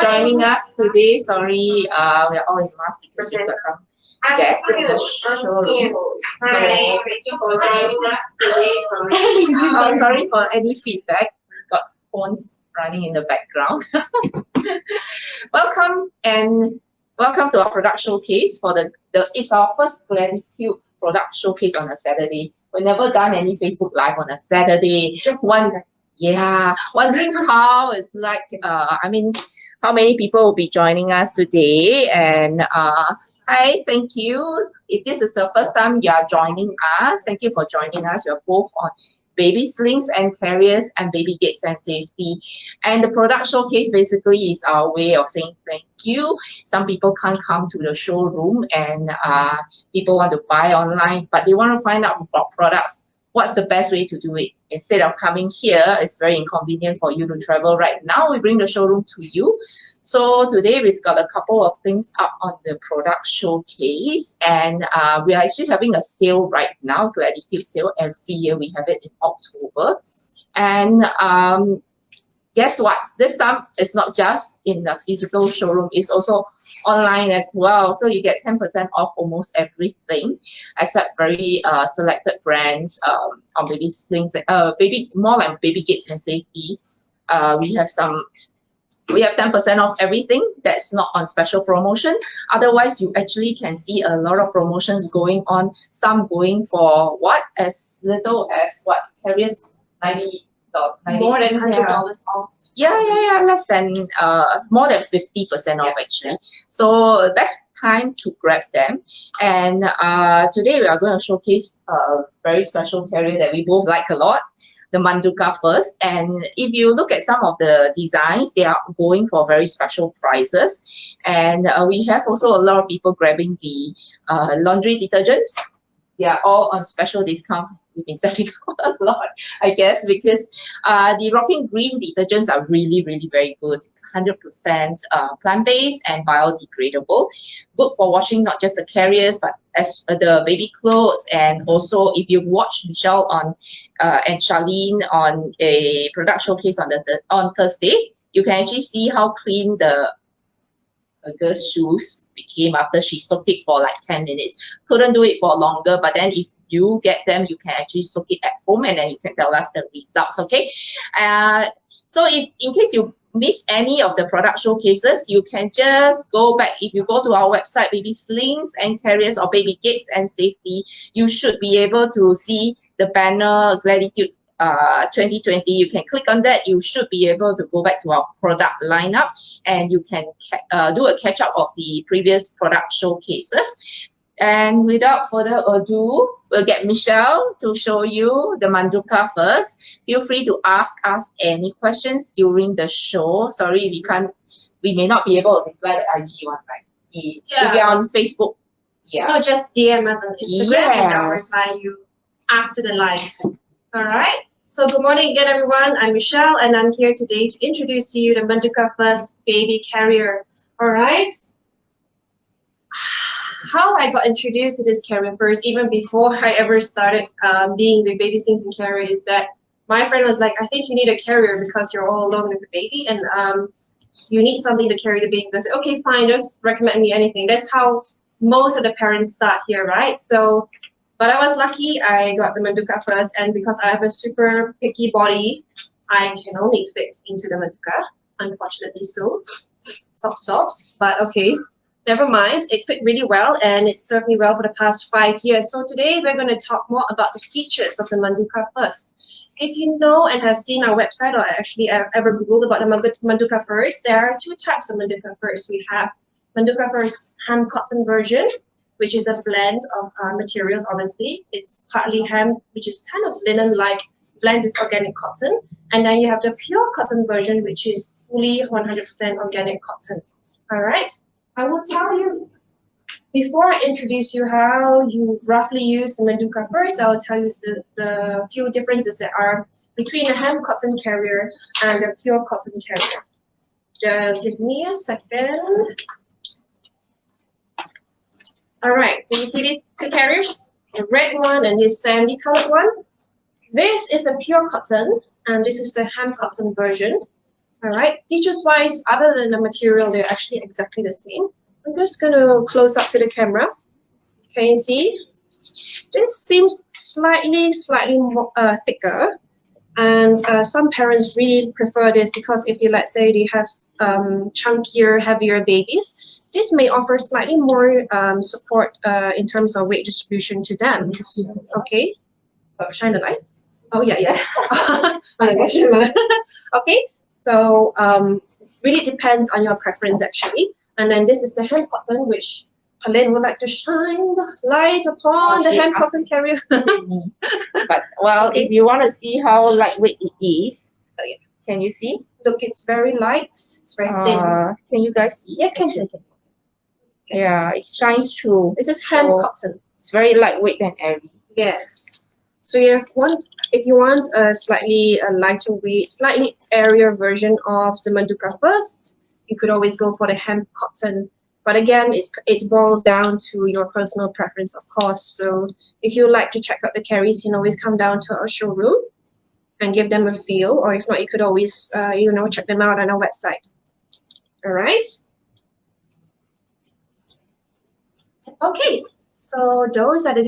joining us today. Sorry, we are all in mask because we've got some guests in the showroom. So thank you for joining us today. Sorry. Sorry for any feedback. We've got phones running in the background. Welcome to our product showcase for it's our first gratitude product showcase on a Saturday. We've never done any Facebook Live on a Saturday. Just wondering how it's like. How many people will be joining us today? And hi, thank you. If this is the first time you are joining us, thank you for joining us. We're both on baby slings and carriers and baby gates and safety. And the product showcase basically is our way of saying thank you. Some people can't come to the showroom and people want to buy online, but they want to find out about products. What's the best way to do it? Instead of coming here, it's very inconvenient for you to travel right now. We bring the showroom to you. So today we've got a couple of things up on the product showcase, and we are actually having a sale right now, gratitude sale. Every year we have it in October. And guess what? This time it's not just in the physical showroom, it's also online as well. So you get 10% off almost everything, except very selected brands on baby slings, more like baby gates and safety. We have 10% off everything that's not on special promotion. Otherwise, you actually can see a lot of promotions going on. Some going for as little as carriers $90. More than $100 off. Yeah, less than more than 50% off actually. So that's time to grab them. And today we are going to showcase a very special carrier that we both like a lot, the manduca first. And if you look at some of the designs, they are going for very special prices. And we have also a lot of people grabbing the laundry detergents. They are all on special discount. We've been selling a lot, I guess, because the rocking green detergents are really, really very good. 100% plant-based and biodegradable. Good for washing not just the carriers, but as the baby clothes. And also, if you've watched Michelle and Charlene on a product showcase on Thursday, you can actually see how clean the girl's shoes became after she soaked it for like 10 minutes. Couldn't do it for longer, but then if you get them, you can actually soak it at home and then you can tell us the results, okay? So if in case you miss any of the product showcases, you can just go back. If you go to our website, baby slings and carriers or baby gates and safety, you should be able to see the banner Gratitude 2020. You can click on that. You should be able to go back to our product lineup and you can do a catch up of the previous product showcases. And without further ado, we'll get Michelle to show you the manduca first. Feel free to ask us any questions during the show. Sorry, we may not be able to reply the IG one, right? If you're on Facebook, no, just DM us on Instagram and I'll reply you after the live. All right. So good morning again, everyone. I'm Michelle, and I'm here today to introduce to you the manduca first baby carrier. All right. How I got introduced to this carrier first, even before I ever started being the baby slings and carrier, is that my friend was like, I think you need a carrier because you're all alone with the baby and you need something to carry the baby. I said, okay, fine, just recommend me anything. That's how most of the parents start here, right? So, but I was lucky, I got the manduca first, and because I have a super picky body, I can only fit into the manduca, unfortunately so. Sobs, but okay. Never mind, it fit really well and it served me well for the past 5 years. So today we're going to talk more about the features of the manduca first. If you know and have seen our website or actually have ever Googled about the manduca first, there are 2 types of manduca first. We have manduca first HempCotton version, which is a blend of materials, obviously. It's partly hemp, which is kind of linen-like, blend with organic cotton. And then you have the PureCotton version, which is fully 100% organic cotton. All right. I will tell you, before I introduce you how you roughly use the manduca first, I will tell you the few differences that are between the HempCotton carrier and the PureCotton carrier. Just give me a second. All right, so you see these 2 carriers? The red one and this sandy colored one. This is the PureCotton and this is the HempCotton version. All right, features-wise, other than the material, they're actually exactly the same. I'm just going to close up to the camera. Can you see? This seems slightly more thicker, and some parents really prefer this because if let's say they have chunkier, heavier babies, this may offer slightly more support in terms of weight distribution to them. Okay, shine the light. Oh yeah. Okay, so really depends on your preference actually. And then this is the HempCotton, which Helene would like to shine the light upon the HempCotton carrier. But well, if you want to see how lightweight it is, can you see? Look, it's very light. It's very thin. Can you guys see? Yeah, can. Yeah, it shines through. This is HempCotton. It's very lightweight and airy. Yes. So if you want a slightly lighter weight, slightly airier version of the manduca first, you could always go for the HempCotton. But again, it boils down to your personal preference, of course. So if you like to check out the carries, you can always come down to our showroom and give them a feel. Or if not, you could always check them out on our website. All right. Okay. So those are the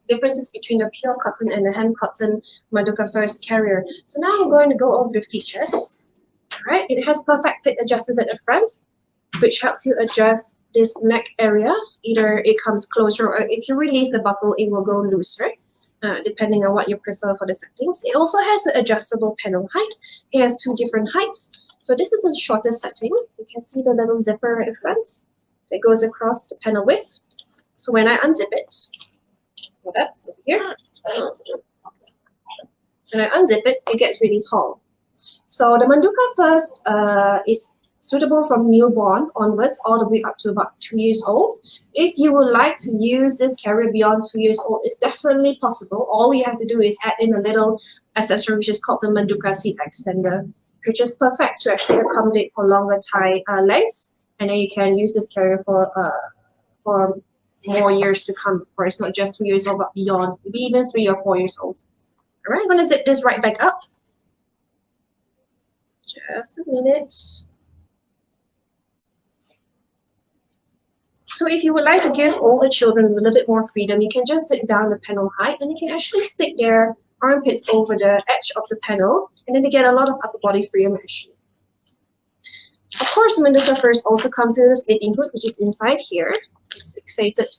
differences between the PureCotton and the HempCotton manduca first carrier. So now I'm going to go over the features. All right. It has perfect fit adjusters at the front, which helps you adjust this neck area. Either it comes closer, or if you release the buckle, it will go looser, depending on what you prefer for the settings. It also has an adjustable panel height. It has 2 different heights. So this is the shortest setting. You can see the little zipper at the front that goes across the panel width. So when I unzip it, hold up, it's over here. When I unzip it, it gets really tall. So the manduca first is suitable from newborn onwards all the way up to about 2 years old. If you would like to use this carrier beyond 2 years old, it's definitely possible. All you have to do is add in a little accessory which is called the manduca seat extender, which is perfect to actually accommodate for longer thigh lengths, and then you can use this carrier for more years to come. Or it's not just 2 years old, but beyond, maybe even 3 or 4 years old. All right, I'm gonna zip this right back up. Just a minute. So if you would like to give older children a little bit more freedom, you can just zip down the panel height, and you can actually stick their armpits over the edge of the panel, and then they get a lot of upper body freedom actually. Of course, the manduca first also comes with a sleeping hood, which is inside here. It's fixated.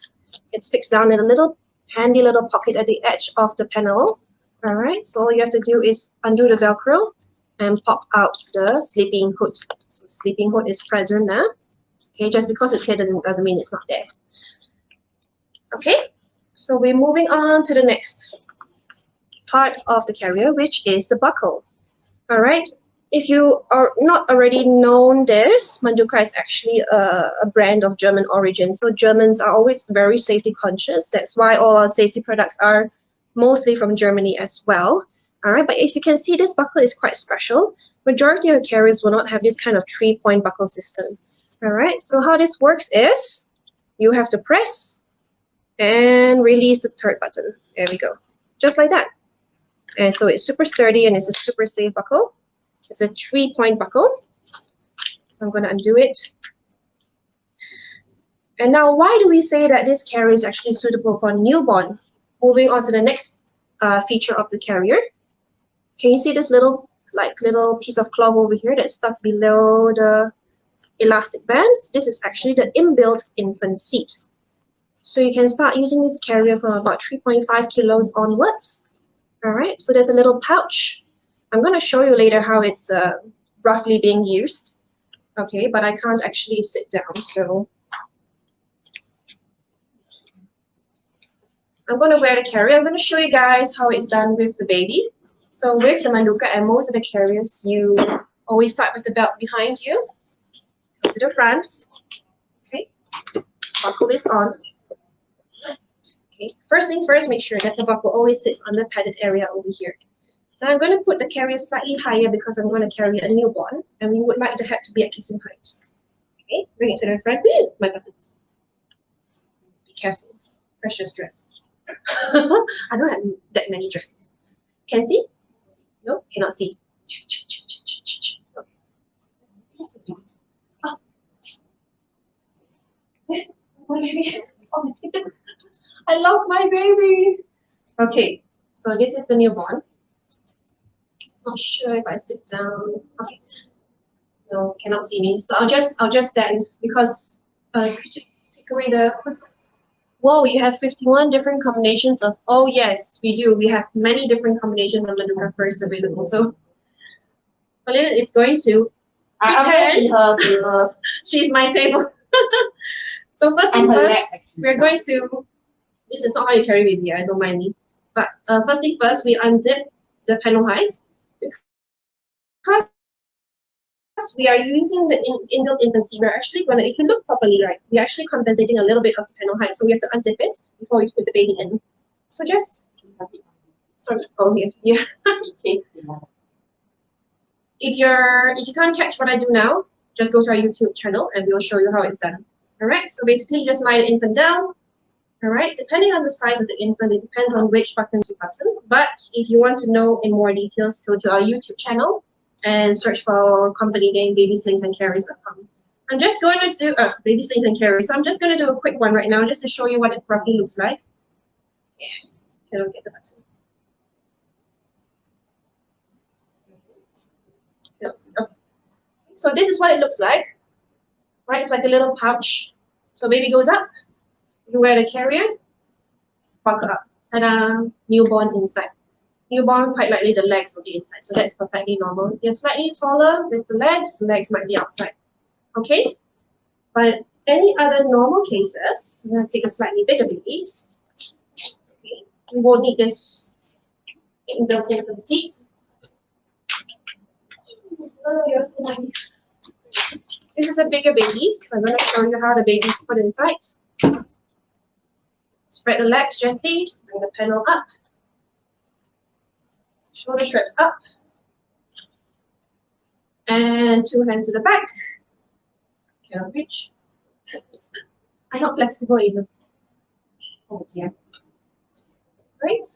It's fixed down in a little handy little pocket at the edge of the panel. All right, so all you have to do is undo the Velcro and pop out the sleeping hood. So sleeping hood is present now. Okay, just because it's hidden doesn't mean it's not there. Okay, so we're moving on to the next part of the carrier, which is the buckle. All right, if you are not already known this, manduca is actually a brand of German origin. So Germans are always very safety conscious. That's why all our safety products are mostly from Germany as well. All right, but as you can see, this buckle is quite special. Majority of carriers will not have this kind of 3-point buckle system. All right, so how this works is you have to press and release the third button. There we go, just like that. And so it's super sturdy and it's a super safe buckle. It's a 3-point buckle. So I'm going to undo it. And now, why do we say that this carrier is actually suitable for newborn? Moving on to the next feature of the carrier. Can you see this little piece of cloth over here that's stuck below the elastic bands? This is actually the inbuilt infant seat. So you can start using this carrier from about 3.5 kilos onwards. All right, so there's a little pouch. I'm going to show you later how it's roughly being used. Okay, but I can't actually sit down, so I'm going to wear the carrier. I'm going to show you guys how it's done with the baby. So with the manduca and most of the carriers, you always start with the belt behind you. Go to the front. Okay, buckle this on. Okay, first thing first, make sure that the buckle always sits on the padded area over here. Now I'm going to put the carrier slightly higher because I'm going to carry a newborn, and we would like the head to be at kissing height. Okay, bring it to the front. My buttons. Be careful. Precious dress. I don't have that many dresses. Can you see? No, cannot see. Okay. Oh. That's my baby. Oh my goodness. I lost my baby. Okay, so this is the newborn. Not sure if I sit down. Okay. No, cannot see me. So I'll just stand because could you take away the whoa, you have 51 different combinations of oh yes, we do. We have many different combinations of manduca first available. So Pauline is going to pretend she's my table. So first thing first, we're going to this is not how you carry baby, I don't mind me. But first thing first, we unzip the panel height because we are using the inbuilt infancy. We're actually gonna, if you look properly, right, we're actually compensating a little bit of the panel height, so we have to unzip it before we put the baby in. So just sorry, oh here, yeah. In case if you can't catch what I do now, just go to our YouTube channel and we'll show you how it's done. All right. So basically, just lie the infant down. All right. Depending on the size of the infant, it depends on which buttons you button. But if you want to know in more details, go to our YouTube channel and search for company name babyslings-and-carries.com. I'm just going to do baby slings and carries. So I'm just going to do a quick one right now, just to show you what it roughly looks like. Yeah. Can I get the button? So this is what it looks like, right? It's like a little pouch. So baby goes up, you wear the carrier, buckle up, ta-da, newborn inside. Newborn, quite likely the legs will be inside, so that's perfectly normal. If you're slightly taller with the legs might be outside, okay? But any other normal cases, I'm gonna take a slightly bigger baby. Okay, we won't need this built in for the seats. This is a bigger baby, so I'm going to show you how the baby is put inside. Spread the legs gently, bring the panel up, shoulder straps up, and 2 hands to the back. Cannot reach. I'm not flexible even. Oh dear. Right,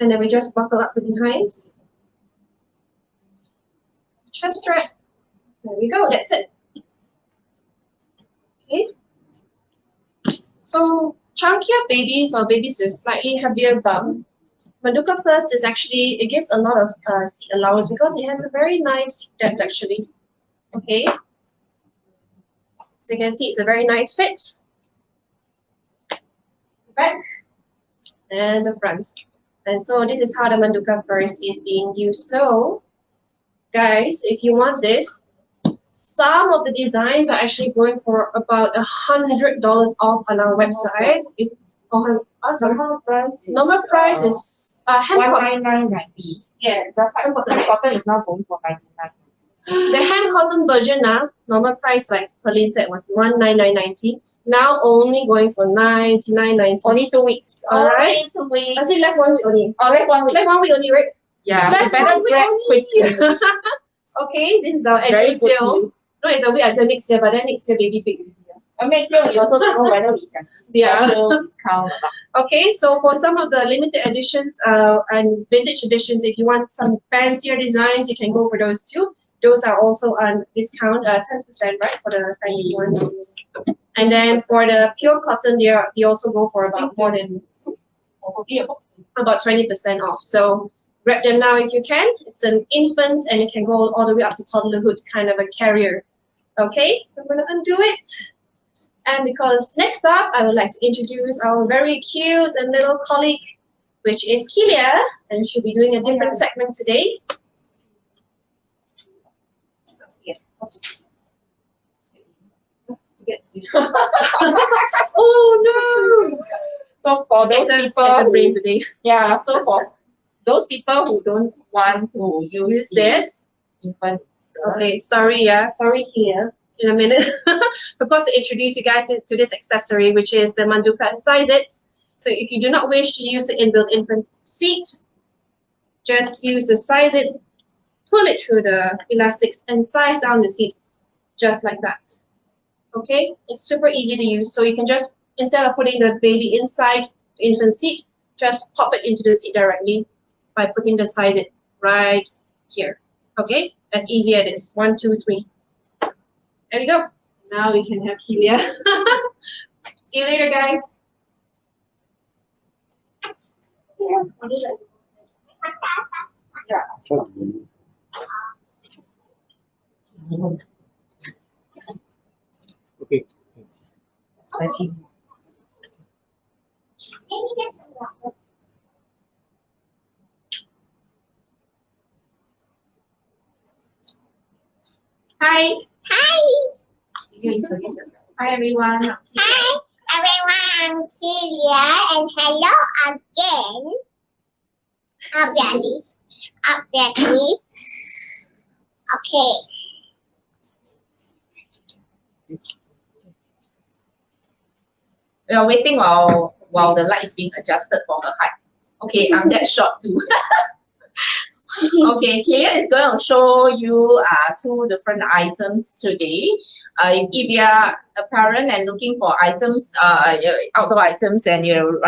and then we just buckle up the behind. Chest strap. There we go, that's it. Okay. So chunkier babies or babies with slightly heavier bum, manduca First is actually, it gives a lot of seat allowance because it has a very nice seat depth actually. Okay. So you can see it's a very nice fit. Back and the front. And so this is how the manduca First is being used. So guys, if you want this, some of the designs are actually going for about $100 off on our website. Normal price is $199.90. Yes. The HempCotton is now going for $99. The HempCotton version now, normal price like Pauline said was $199.90. Now only going for $99.90. Only 2 weeks. Alright. 2 weeks. Is it left 1 week only? Oh, left 1 week. Left 1 week only, right? Yeah. Left 1 week only. Okay, this is our annual sale. No, it's a week until next year, but then next year baby big. And next year we also don't know whether we can special discount or not. Okay, so for some of the limited editions and vintage editions, if you want some fancier designs, you can go for those too. Those are also on discount, 10%, right, for the fancy ones. And then for the pure cotton, they also go for about more than about 20% off. So grab them now if you can. It's an infant and it can go all the way up to toddlerhood, kind of a carrier. Okay, so I'm gonna undo it. And because next up, I would like to introduce our very cute and little colleague, which is Kelia, and she'll be doing a different segment today. Oh no! So for those people today. Yeah, so for those people who don't want to use this infant. Okay, sorry, sorry here. In a minute, forgot to introduce you guys to this accessory, which is the manduca Size It. So if you do not wish to use the inbuilt infant seat, just use the Size It, pull it through the elastics, and size down the seat just like that. Okay, it's super easy to use. So you can just, instead of putting the baby inside the infant seat, just pop it into the seat directly by putting the Size It right here. Okay, as easy as it is. 1, 2, 3. There we go. Now we can have Kelia. See you later, guys. Yeah. Okay. Spiky. Hi. Hi. You introduce yourself. Hi everyone. Hi, everyone. I'm Celia, and hello again. Obviously. Okay. We are waiting while the light is being adjusted for her height. Okay, I'm that short too. Okay, Kelia is going to show you two different items today. If you are a parent and looking for items, outdoor items, and you're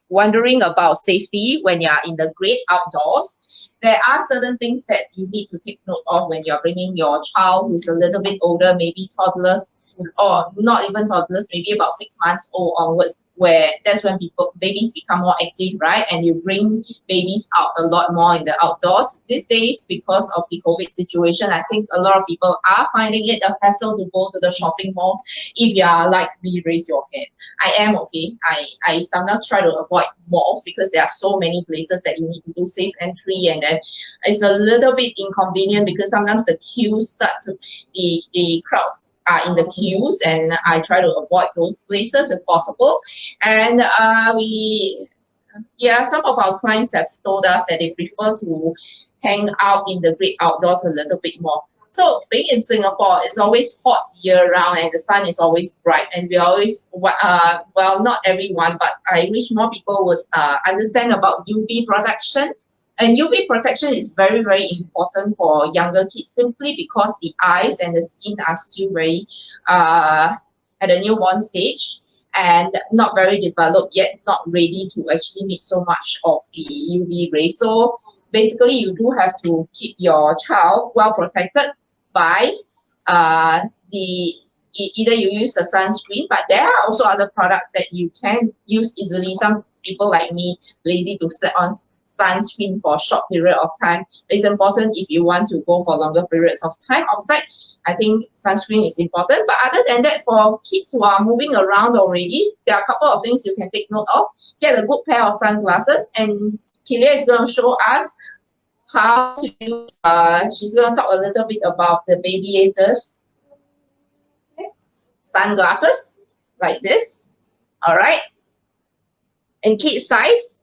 wondering about safety when you are in the great outdoors, there are certain things that you need to take note of when you're bringing your child who's a little bit older, maybe toddlers, or not even toddlers, maybe about 6 months old onwards, where that's when babies become more active, right? And you bring babies out a lot more in the outdoors. These days, because of the COVID situation, I think a lot of people are finding it a hassle to go to the shopping malls. If you are like me, raise your hand. I am, okay. I sometimes try to avoid malls because there are so many places that you need to do safe entry, and then it's a little bit inconvenient because sometimes the queues start to, the crowds are in the queues, and I try to avoid those places if possible. And some of our clients have told us that they prefer to hang out in the great outdoors a little bit more. So being in Singapore, it's always hot year round, and the sun is always bright, and we always, well, not everyone, but I wish more people would understand about UV protection. And UV protection is very, very important for younger kids, simply because the eyes and the skin are still very at a newborn stage and not very developed yet, not ready to actually meet so much of the UV rays. So basically, you do have to keep your child well protected by either you use a sunscreen, but there are also other products that you can use easily. Some people like me lazy to set on sunscreen for a short period of time. It's important if you want to go for longer periods of time outside. I think sunscreen is important. But other than that, for kids who are moving around already, there are a couple of things you can take note of. Get a good pair of sunglasses, and Kelia is going to show us how to use, she's going to talk a little bit about the Babiators sunglasses, like this. All right. And kid size,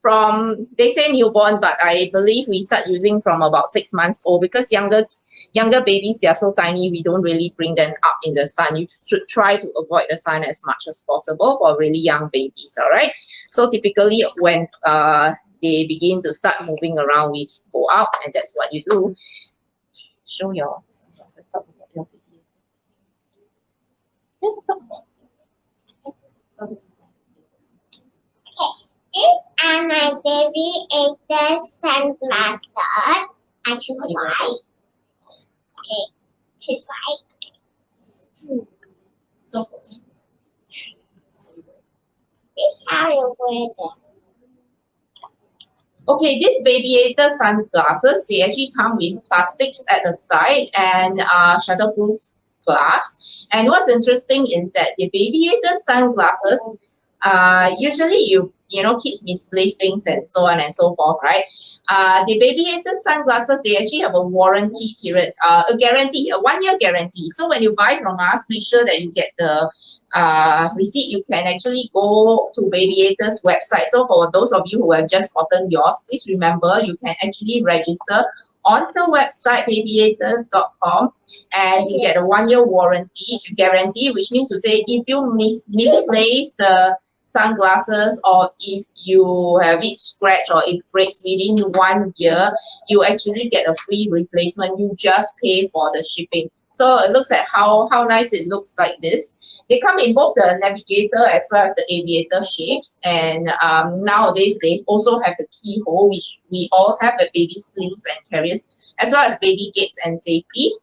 from, they say newborn, but I believe we start using from about 6 months old, because younger babies, they are so tiny, we don't really bring them up in the sun. You should try to avoid the sun as much as possible for really young babies. All right. So typically when they begin to start moving around, we go out, and that's what you do. Show your sunglasses. Talk about your baby. Yeah, talk about it. So this. These are my Babiators sunglasses. I choose white. Okay, choose white. So This is how you wear them. okay, these Babiator sunglasses, they actually come with plastics at the side and shatterproof glass. And what's interesting is that the Babiator sunglasses, usually you know, kids misplace things and so on and so forth, right? The Babiator sunglasses, they actually have a warranty period, a guarantee, a 1-year guarantee. So when you buy from us, make sure that you get the receipt. You can actually go to Babiators website. So for those of you who have just gotten yours, please remember you can actually register on the website babiators.com, and you get a 1-year warranty guarantee, which means to say if you misplace the sunglasses, or if you have it scratched or it breaks within 1 year, you actually get a free replacement. You just pay for the shipping. So it looks at how nice it looks like this. They come in both the Navigator as well as the Aviator shapes, and nowadays they also have the keyhole, which we all have at baby slings and carriers, as well as baby gates and safety.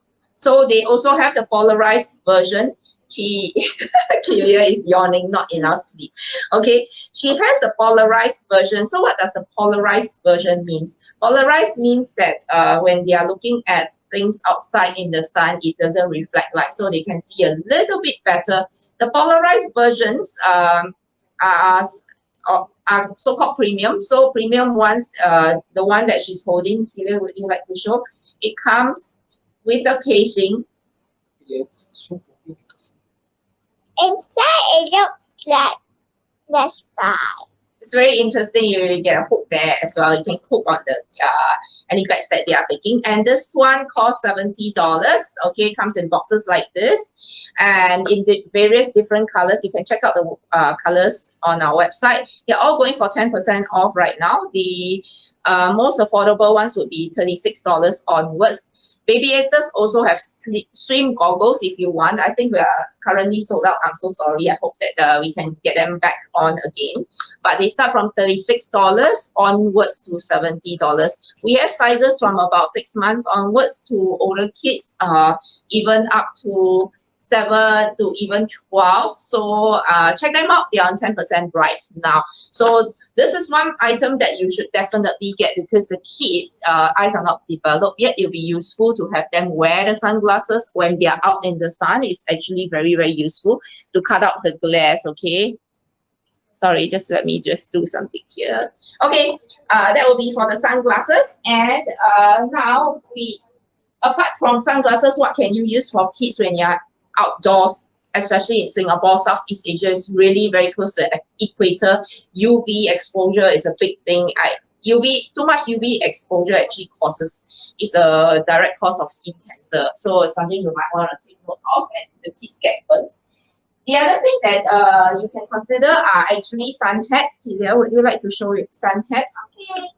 So they also have the polarized version. Kia is yawning, not enough sleep. Okay, she has the polarized version. So what does the polarized version means? Polarized means that when they are looking at things outside in the sun, it doesn't reflect light, so they can see a little bit better. The polarized versions are so-called premium. So premium ones, the one that she's holding, Kia, would you like to show? It comes with a casing. Inside it looks like the sky. It's very interesting. You get a hook there as well. You can hook on the any bags that they are making. And this one costs $70. Okay, comes in boxes like this, and in the various different colors. You can check out the colors on our website. They're all going for 10% off right now. The most affordable ones would be $36 onwards. Babiators also have swim goggles if you want. I think we are currently sold out. I'm so sorry. I hope that we can get them back on again. But they start from $36 onwards to $70. We have sizes from about 6 months onwards to older kids, even up to 7 to even 12. So check them out. They're on 10% right now. So this is one item that you should definitely get, because the kids' eyes are not developed yet. It'll be useful to have them wear the sunglasses when they are out in the sun. It's actually very, very useful to cut out the glares, okay? Sorry, just let me just do something here. Okay, that will be for the sunglasses. And now apart from sunglasses, what can you use for kids when you're outdoors, especially in Singapore? Southeast Asia is really very close to the equator. UV exposure is a big thing. Too much UV exposure actually is a direct cause of skin cancer. So it's something you might want to take note of, and the kids get burnt. The other thing that you can consider are actually sun hats. Kia, would you like to show your sun hats? Okay.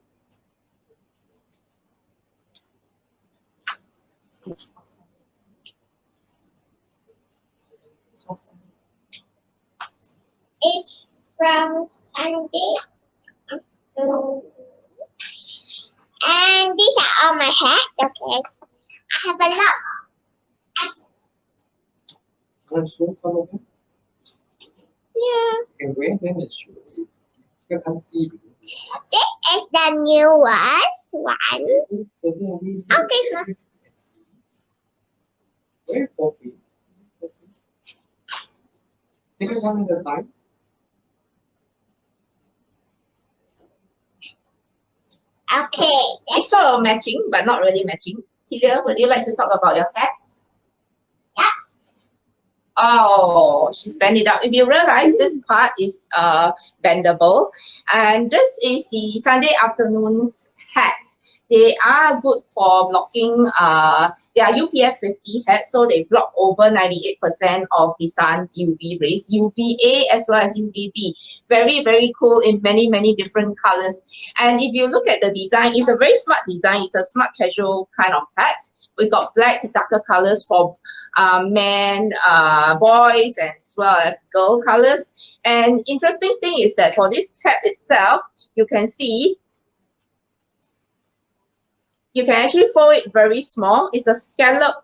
It's from Sunday. And these are all my hats, okay? I have a lot. Want to show some of them? Yeah. You can wear them and show you. You can't see. This is the newest one. Okay, huh? Very coffee. Take it one at a time. Okay. It's sort of matching, but not really matching. Kia, would you like to talk about your hats? Yeah. Oh, she's bend it up. If you realize, this part is bendable, and this is the Sunday afternoon's hats. They are good for blocking. They are UPF 50 hats, so they block over 98% of the sun UV rays, UVA as well as UVB. Very, very cool in many, many different colors. And if you look at the design, it's a very smart design. It's a smart casual kind of hat. We got black, darker colors for men, boys, as well as girl colors. And interesting thing is that for this cap itself, you can see you can actually fold it very small. It's a scallop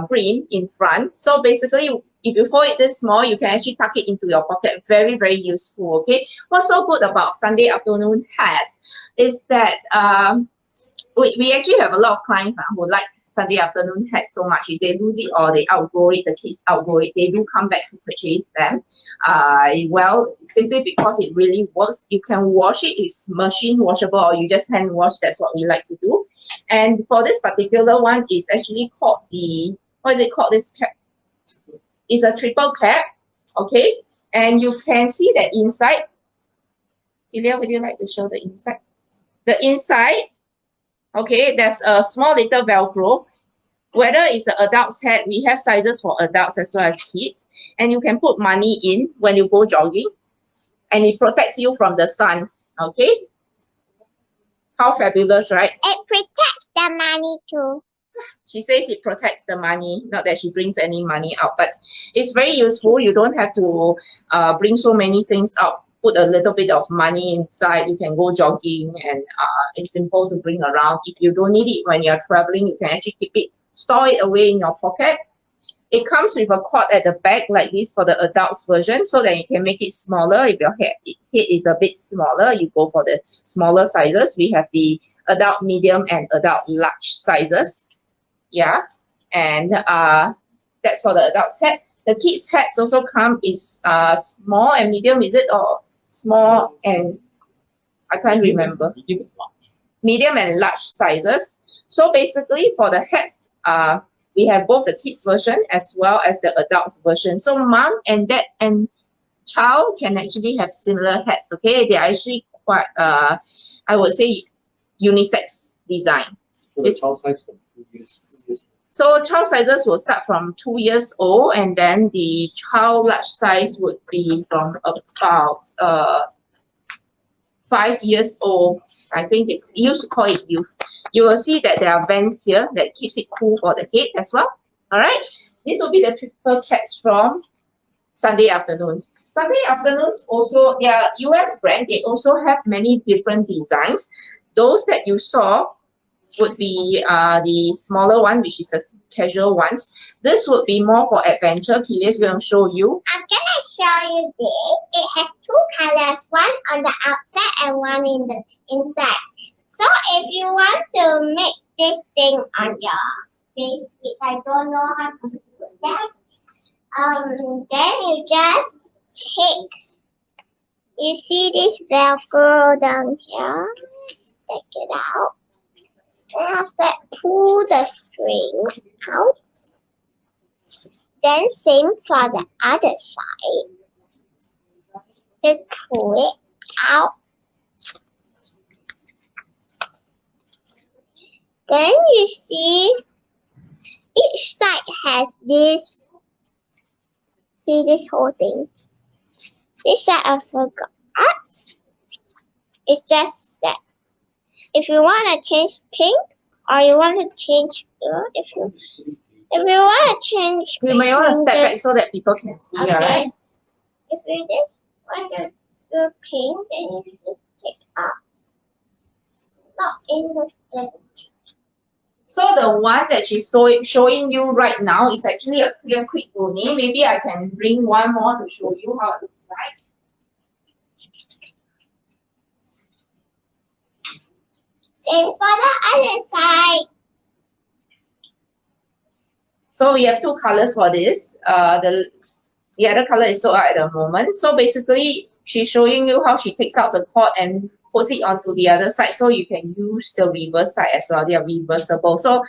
brim in front. So basically, if you fold it this small, you can actually tuck it into your pocket. Very, very useful, okay? What's so good about Sunday afternoon hats is that we actually have a lot of clients who like Sunday afternoon hats so much. If they lose it or they outgrow it, the kids outgrow it, they do come back to purchase them. Well, simply because it really works. You can wash it. It's machine washable, or you just hand wash. That's what we like to do. And for this particular one, it's actually called what is it called? This cap. It's a triple cap, okay? And you can see that inside. Celia, would you like to show the inside? The inside, okay, there's a small little Velcro. Whether it's an adult's hat, we have sizes for adults as well as kids. And you can put money in when you go jogging. And it protects you from the sun, okay? How fabulous, right? It protects the money too. She says it protects the money, not that she brings any money out, but it's very useful. You don't have to bring so many things out. Put a little bit of money inside. You can go jogging, and it's simple to bring around. If you don't need it when you're traveling, you can actually keep it store it away in your pocket. It comes with a cord at the back like this for the adults version, so that you can make it smaller. If your head is a bit smaller, you go for the smaller sizes. We have the adult medium and adult large sizes. Yeah, and that's for the adults hat. The kids hats also come is small and medium, is it, or small and I can't remember. Medium and large sizes. So basically for the hats, we have both the kids version as well as the adults version. So mom and dad and child can actually have similar hats. Okay, they are actually quite I would say unisex design. So child sizes will start from 2 years old, and then the child large size would be from about 5 years old. I think they used to call it youth. You will see that there are vents here that keeps it cool for the head as well. All right. This will be the triple caps from Sunday afternoons. Sunday afternoons also, they are US brand. They also have many different designs. Those that you saw would be the smaller one, which is the casual ones. This would be more for adventure. Kilia's going to show you. I'm gonna show you this. It has two colors, one on the outside and one in the inside. So if you want to make this thing on your face, which I don't know how to do that, then you just take. You see this Velcro down here? Take it out. And after that, pull the string out. Then same for the other side. Just pull it out. Then you see each side has this. See this whole thing. This side also got. It's just that. If you want to change pink or you want to change blue, if you want to change We may want to step back so that people can see, okay. alright? If you just want to do pink, then you just take up. Not in the center. So the one that she's showing you right now is actually a clear quick uni. Maybe I can bring one more to show you how it looks like. Same for the other side. So we have two colors for this. The other color is sold out at the moment. So basically, she's showing you how she takes out the cord and puts it onto the other side, so you can use the reverse side as well. They are reversible. So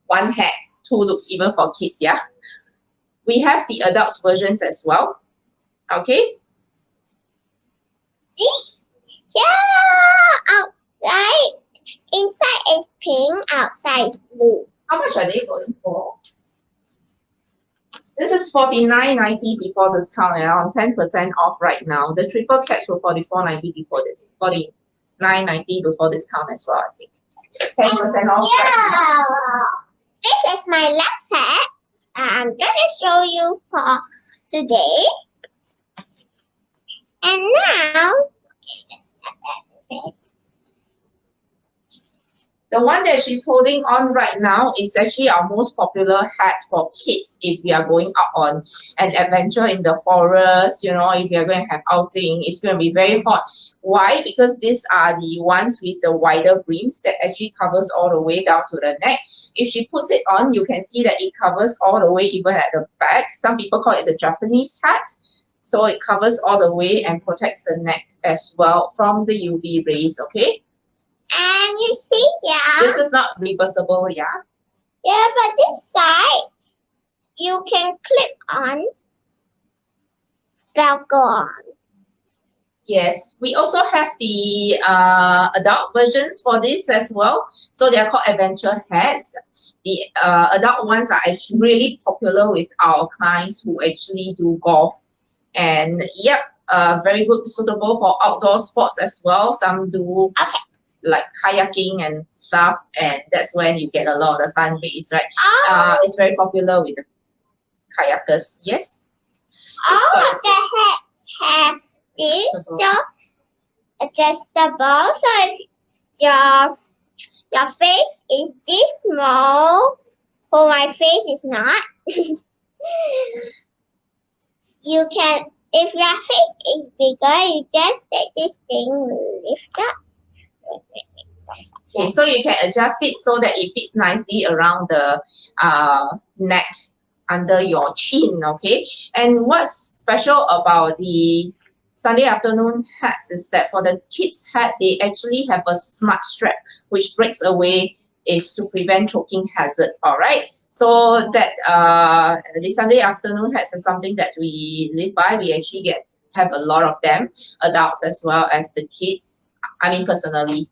one hat, two looks, even for kids, yeah. We have the adults versions as well. Okay. See? Yeah, outside. Inside is pink, outside is blue. How much are they going for? This is $49.90 before discount and on 10% off right now. The triple caps were $44.90 before this, $49.90 before discount as well, I think. 10% off. Yeah. This is my last hat. I'm gonna show you for today. And now, the one that she's holding on right now is actually our most popular hat for kids if we are going out on an adventure in the forest, you know, if you're going to have outing, it's going to be very hot. Why? Because these are the ones with the wider brims that actually covers all the way down to the neck. If she puts it on, you can see that it covers all the way, even at the back. Some people call it the Japanese hat. So it covers all the way and protects the neck as well from the UV rays, okay? and you see here. This is not reversible, yeah? Yeah, but this side, you can clip on, Velcro on. Yes, we also have the adult versions for this as well. So they are called adventure hats. The adult ones are actually really popular with our clients who actually do golf. And yep, very good, suitable for outdoor sports as well. Some do like kayaking and stuff, and that's when you get a lot of the sun rays, right? It's very popular with the kayakers. Yes. All of the hats have this, so adjustable. So if your face is this small, For my face is not. You can, if your face is bigger, you just take this thing, lift up. Okay, so you can adjust it so that it fits nicely around the neck under your chin, okay? And what's special about the Sunday afternoon hats is that for the kids' hat, they actually have a smart strap which breaks away is to prevent choking hazard, all right? So that the Sunday afternoon hats is something that we live by. We actually have a lot of them, adults as well as the kids. I mean, personally.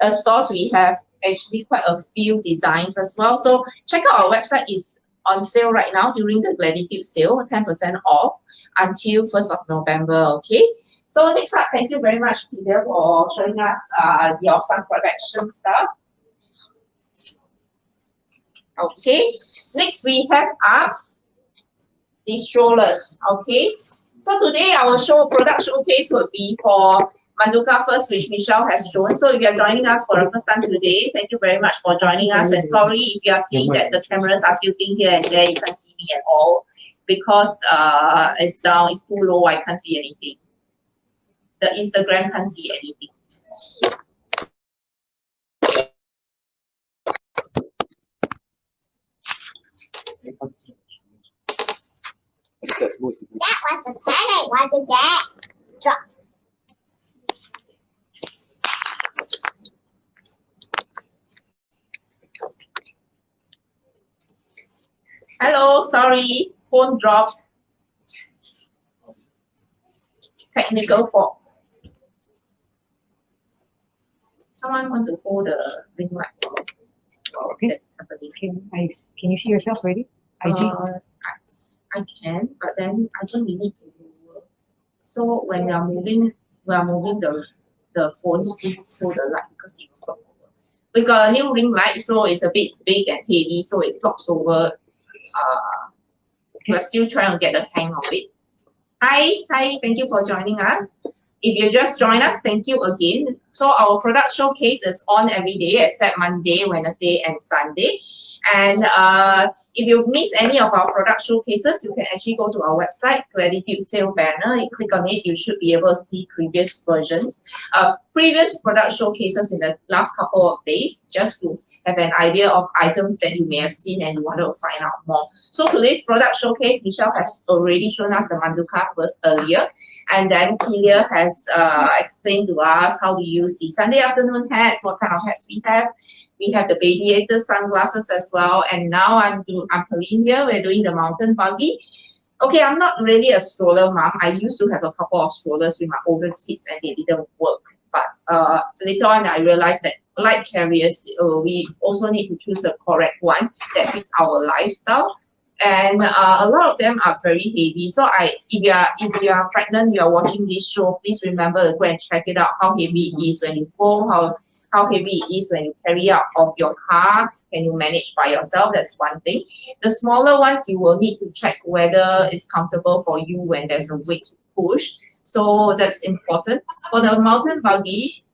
Stores, we have actually quite a few designs as well. So check out our website, is on sale right now during the Gratitude sale, 10% off until 1st of November, okay? So next up, thank you very much, Peter, for showing us your sun protection stuff. Okay, next we have up the strollers, okay? So today our product showcase will be for manduca first, which Michelle has shown. So if you are joining us for the first time today, thank you very much for joining us. And sorry if you are seeing that the cameras are tilting here and there, you can't see me at all because it's down, it's too low, I can't see anything. The Instagram can't see anything. That was a panic, wasn't it? Drop. Hello, sorry, phone dropped. Technical fault. Someone wants to hold the ring light. Okay. That's happening. Can you see yourself ready? I can, but then I don't really need to move. So when we are moving the phones, please hold the light because it will flop over. We've got a new ring light, so it's a bit big and heavy, so it flops over. We're still trying to get the hang of it. Hi, thank you for joining us. If you just joined us, thank you again. So our product showcase is on every day except Monday, Wednesday, and Sunday. And if you miss any of our product showcases, you can actually go to our website, Gratitude Sale banner. You click on it, you should be able to see previous versions, previous product showcases in the last couple of days, just to have an idea of items that you may have seen and you want to find out more. So today's product showcase, Michelle has already shown us the manduca first earlier. And then Kelia has explained to us how to use the Sunday afternoon hats, what kind of hats we have. We have the Babiators sunglasses as well. And now I'm Pauline here. We're doing the mountain buggy. Okay, I'm not really a stroller mom. I used to have a couple of strollers with my older kids and they didn't work. But later on, I realized that like carriers, we also need to choose the correct one that fits our lifestyle. And a lot of them are very heavy. So if you are pregnant, you are watching this show, please remember to go and check it out, how heavy it is when you fold, how heavy it is when you carry out of your car. Can you manage by yourself? That's one thing. The smaller ones, you will need to check whether it's comfortable for you when there's a weight to push. So that's important. For the mountain buggy,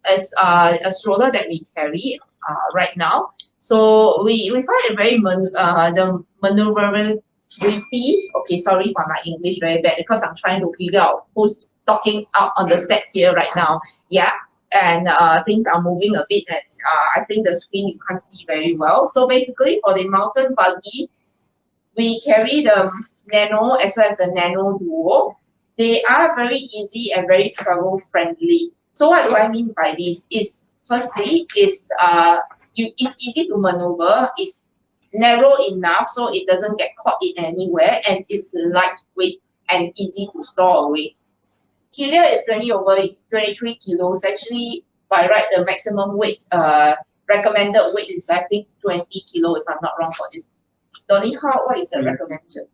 is a stroller that we carry right now. So we find it very the maneuverability. Okay, sorry for my English very bad because I'm trying to figure out who's talking out on the set here right now. Yeah, and things are moving a bit, and I think the screen you can't see very well. So basically, for the mountain buggy, we carry the Nano as well as the Nano Duo. They are very easy and very travel friendly. So what do I mean by this? Is firstly, it's easy to maneuver. It's narrow enough so it doesn't get caught in anywhere, and it's lightweight and easy to store away. Kelia is 23 kilos. Actually, by right, the maximum weight, recommended weight is I think 20 kilo if I'm not wrong for this. Donnie, what is the recommended?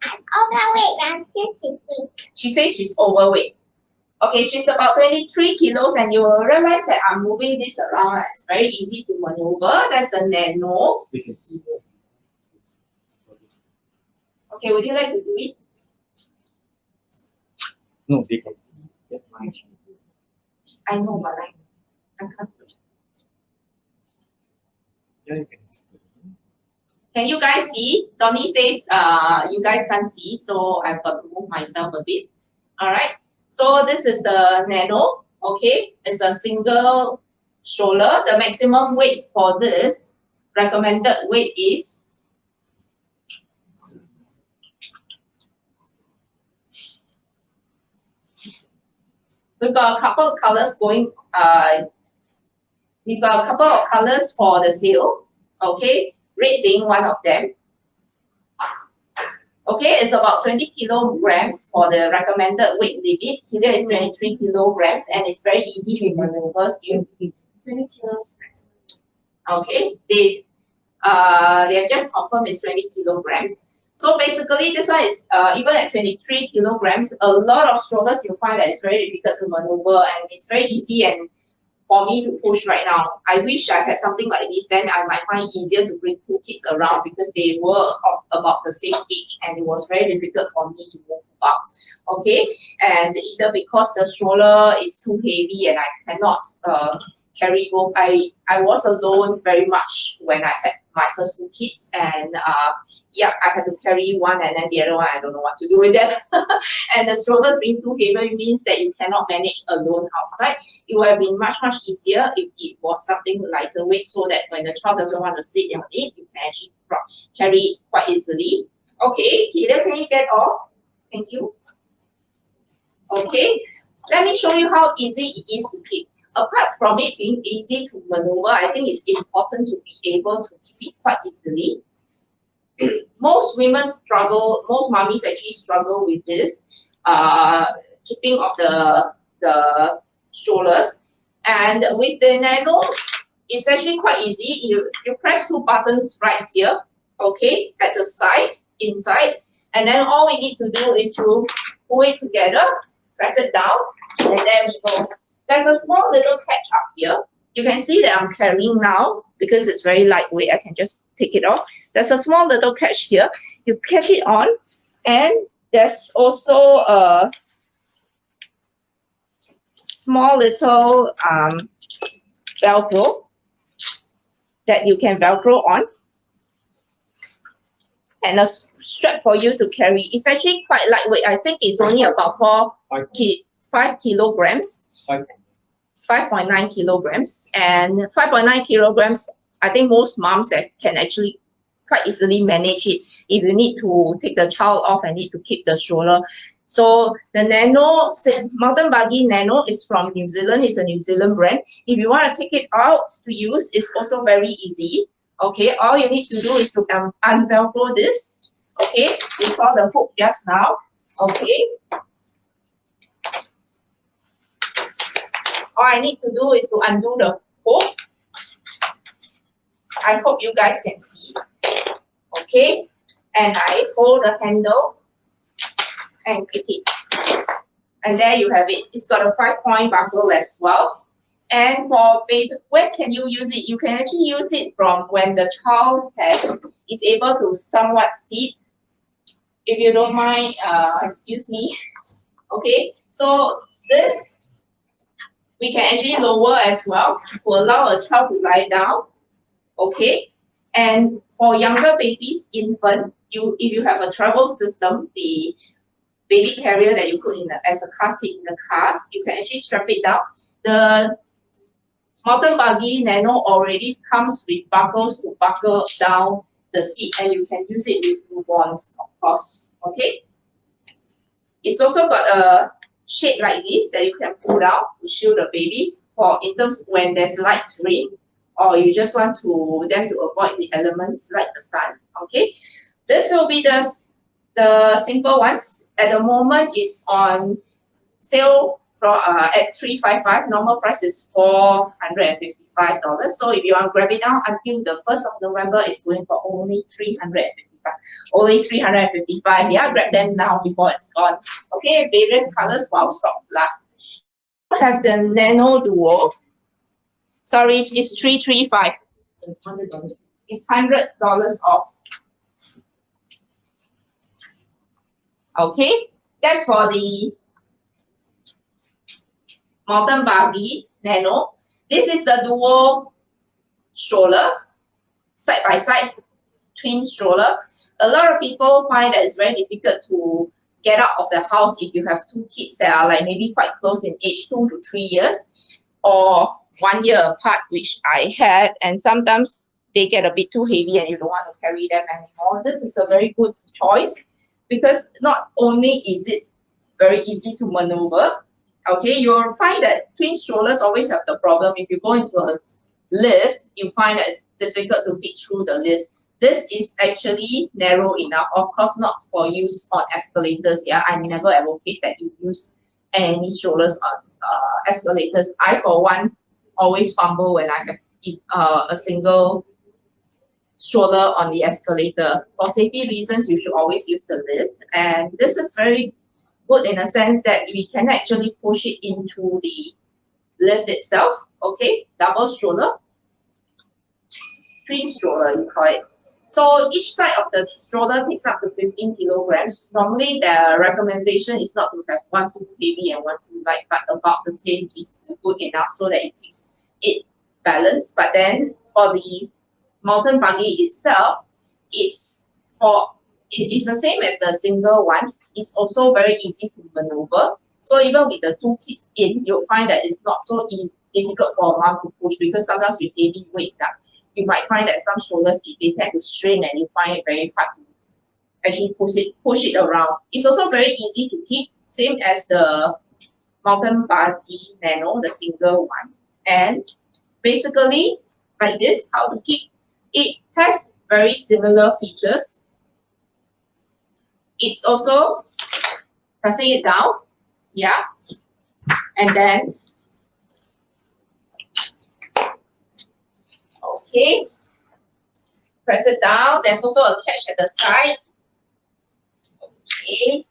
Overweight, I'm still sitting. She says she's overweight. Okay, she's about 23 kilos, and you will realize that I'm moving this around. It's very easy to maneuver. That's the Nano. We can see this. Okay, would you like to do it? No, they can see. That's fine. I know, but I can't. Yeah, you can explain. Can you guys see? Donnie says you guys can't see, so I've got to move myself a bit. Alright. So this is the Nano. Okay. It's a single stroller. The maximum weight for this recommended weight is we've got a couple of colors going we've got a couple of colors for the sale. Okay. Red being one of them. Okay, it's about 20 kilograms for the recommended weight limit. Here is 23 kilograms and it's very easy to maneuver still. 20 kilos. Okay, they have just confirmed it's 20 kilograms. So basically this one is even at 23 kilograms, a lot of strollers you'll find that it's very difficult to maneuver and it's very easy and for me to push right now. I wish I had something like this, then I might find it easier to bring two kids around because they were of about the same age and it was very difficult for me to move about. Okay, and either because the stroller is too heavy and I cannot carry both. I was alone very much when I had my first two kids and yeah, I had to carry one and then the other one, I don't know what to do with them. And the strollers being too heavy means that you cannot manage alone outside. It would have been much easier if it was something lighter weight so that when the child doesn't want to sit on it, you can actually carry it quite easily. Okay, Hilda, can you get off? Thank you. Okay, let me show you how easy it is to keep. Apart from it being easy to maneuver, I think it's important to be able to keep it quite easily. Most women struggle, most mummies actually struggle with this keeping of the strollers. And with the Nano, it's actually quite easy. You press two buttons right here, okay, at the side, inside, and then all we need to do is to pull it together, press it down, and there we go. There's a small little catch up here. You can see that I'm carrying now because it's very lightweight. I can just take it off. There's a small little catch here. You catch it on, and there's also a small little Velcro that you can Velcro on, and a strap for you to carry. It's actually quite lightweight. I think it's only about 5 kilograms. 5.9 kilograms, and 5.9 kilograms, I think most moms can actually quite easily manage it if you need to take the child off and need to keep the stroller. So the Nano, Mountain Buggy Nano is from New Zealand. It's a New Zealand brand. If you want to take it out to use, it's also very easy. Okay, all you need to do is to unvelcro this. Okay, you saw the hook just now. Okay. All I need to do is to undo the hook. I hope you guys can see. Okay, and I hold the handle and click it. And there you have it. It's got a 5-point buckle as well. And for baby, when can you use it? You can actually use it from when the child is able to somewhat sit. If you don't mind, excuse me. Okay, so this we can actually lower as well to allow a child to lie down. Okay, and for younger babies, infant, if you have a travel system, the baby carrier that you put in as a car seat in the cars, you can actually strap it down. The Mountain Buggy Nano already comes with buckles to buckle down the seat, and you can use it with newborns, of course. Okay, it's also got a shade like this that you can pull down to shield the baby for in terms when there's light rain or you just want them to avoid the elements like the sun. Okay, this will be the simple ones. At the moment is on sale for at $355. Normal price is $455. So if you want to grab it now until the 1st of November, it's going for only $355. Only $355. Yeah, grab them now before it's gone. Okay, various colors while stocks last. Have the Nano Duo. Sorry, it's $335. It's $100. It's $100 off. Okay, that's for the Mountain Buggy Nano. This is the dual stroller, side by side twin stroller. A lot of people find that it's very difficult to get out of the house if you have two kids that are like maybe quite close in age, 2 to 3 years, or 1 year apart, which I had, and sometimes they get a bit too heavy and you don't want to carry them anymore. This is a very good choice because not only is it very easy to maneuver, okay, you'll find that twin strollers always have the problem. If you go into a lift, you find that it's difficult to fit through the lift. This is actually narrow enough, of course not for use on escalators. Yeah, I never advocate that you use any strollers on escalators. I, for one, always fumble when I have a single stroller on the escalator. For safety reasons, you should always use the lift. And this is very good in a sense that we can actually push it into the lift itself. Okay, double stroller, twin stroller, you call it. So each side of the stroller takes up to 15 kilograms. Normally, the recommendation is not to have one too heavy and one too light, but about the same is good enough so that it keeps it balanced. But then for the mountain buggy itself, it is the same as the single one. It's also very easy to maneuver. So even with the two kids in, you'll find that it's not so difficult for a mom to push, because sometimes with heavy weights, you might find that some strollers, they tend to strain and you find it very hard to actually push it around. It's also very easy to keep, same as the mountain buggy Nano, the single one. And basically, like this, how to keep. It has very similar features. It's also pressing it down, yeah, and then okay, press it down. There's also a catch at the side, okay,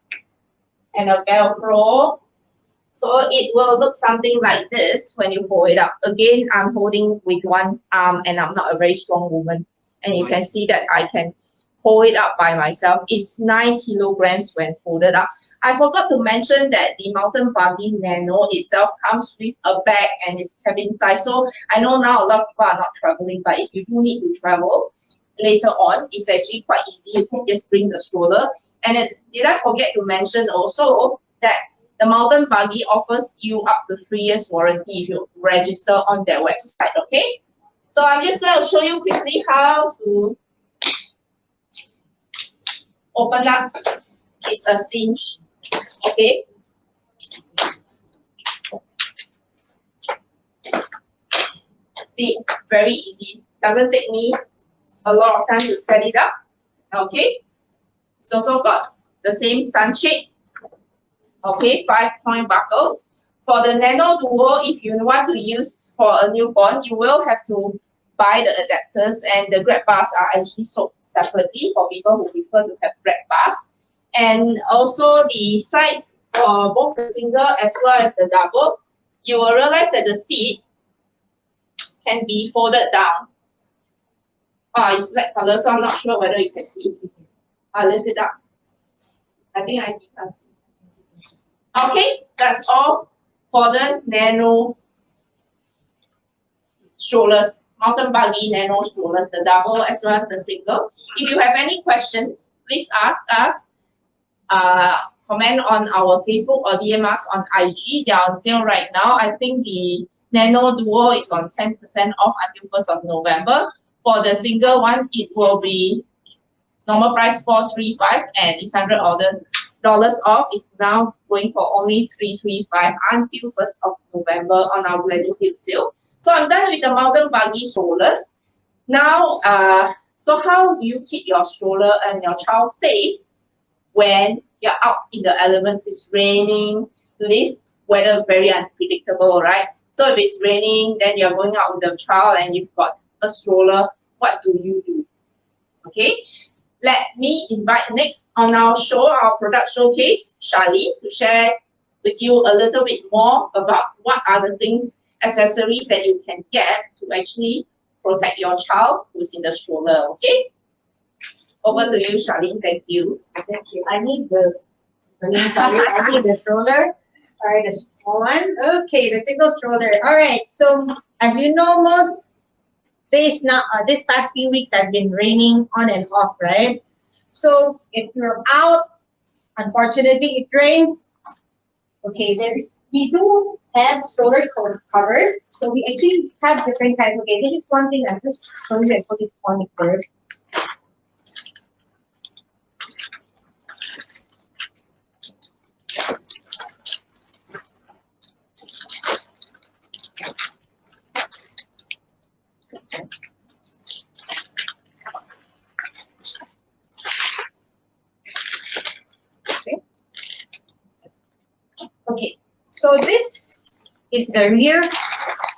and a Velcro. So it will look something like this when you fold it up. Again, I'm holding with one arm and I'm not a very strong woman. And you can see that I can hold it up by myself. It's 9 kilograms when folded up. I forgot to mention that the mountain buggy Nano itself comes with a bag and it's cabin size. So I know now a lot of people are not traveling, but if you do need to travel later on, it's actually quite easy. You can just bring the stroller. And did I forget to mention also that the mountain buggy offers you up to 3 years warranty if you register on their website, okay? So I'm just going to show you quickly how to open up. It's a cinch, okay? See, very easy. Doesn't take me a lot of time to set it up, okay? It's also got the same sunshade. Okay, 5-point buckles. For the Nano Duo, if you want to use for a newborn, you will have to buy the adapters, and the grab bars are actually sold separately for people who prefer to have grab bars. And also the size for both the single as well as the double, you will realize that the seat can be folded down. It's black color, so I'm not sure whether you can see it. I'll lift it up. I think I can see. Okay, that's all for the Nano strollers, mountain buggy Nano strollers, the double as well as the single. If you have any questions, please ask us. Comment on our Facebook or DM us on IG. They are on sale right now. I think the Nano Duo is on 10% off until 1st of November. For the single one, it will be normal price $435 and it's $100 off. Is now going for only $335 until 1st of November on our Gladys sale. So I'm done with the mountain buggy strollers. Now, so how do you keep your stroller and your child safe when you're out in the elements? It's raining. Today's weather very unpredictable, right? So if it's raining, then you're going out with the child and you've got a stroller. What do you do? Okay. Let me invite next on our show, our product showcase, Charlene, to share with you a little bit more about what are the things, accessories that you can get to actually protect your child who's in the stroller, okay? Over to you, Charlene. Thank you. Thank you. I need this. I need the stroller. All right, One. Okay, the single stroller. All right. So as you know, most days now, this past few weeks has been raining on and off, right? So if you're out, unfortunately it rains. Okay, we do have stroller covers. So we actually have different kinds. Okay, this is one thing I'm just showing you. I put it on it first. Okay, so this is the rear.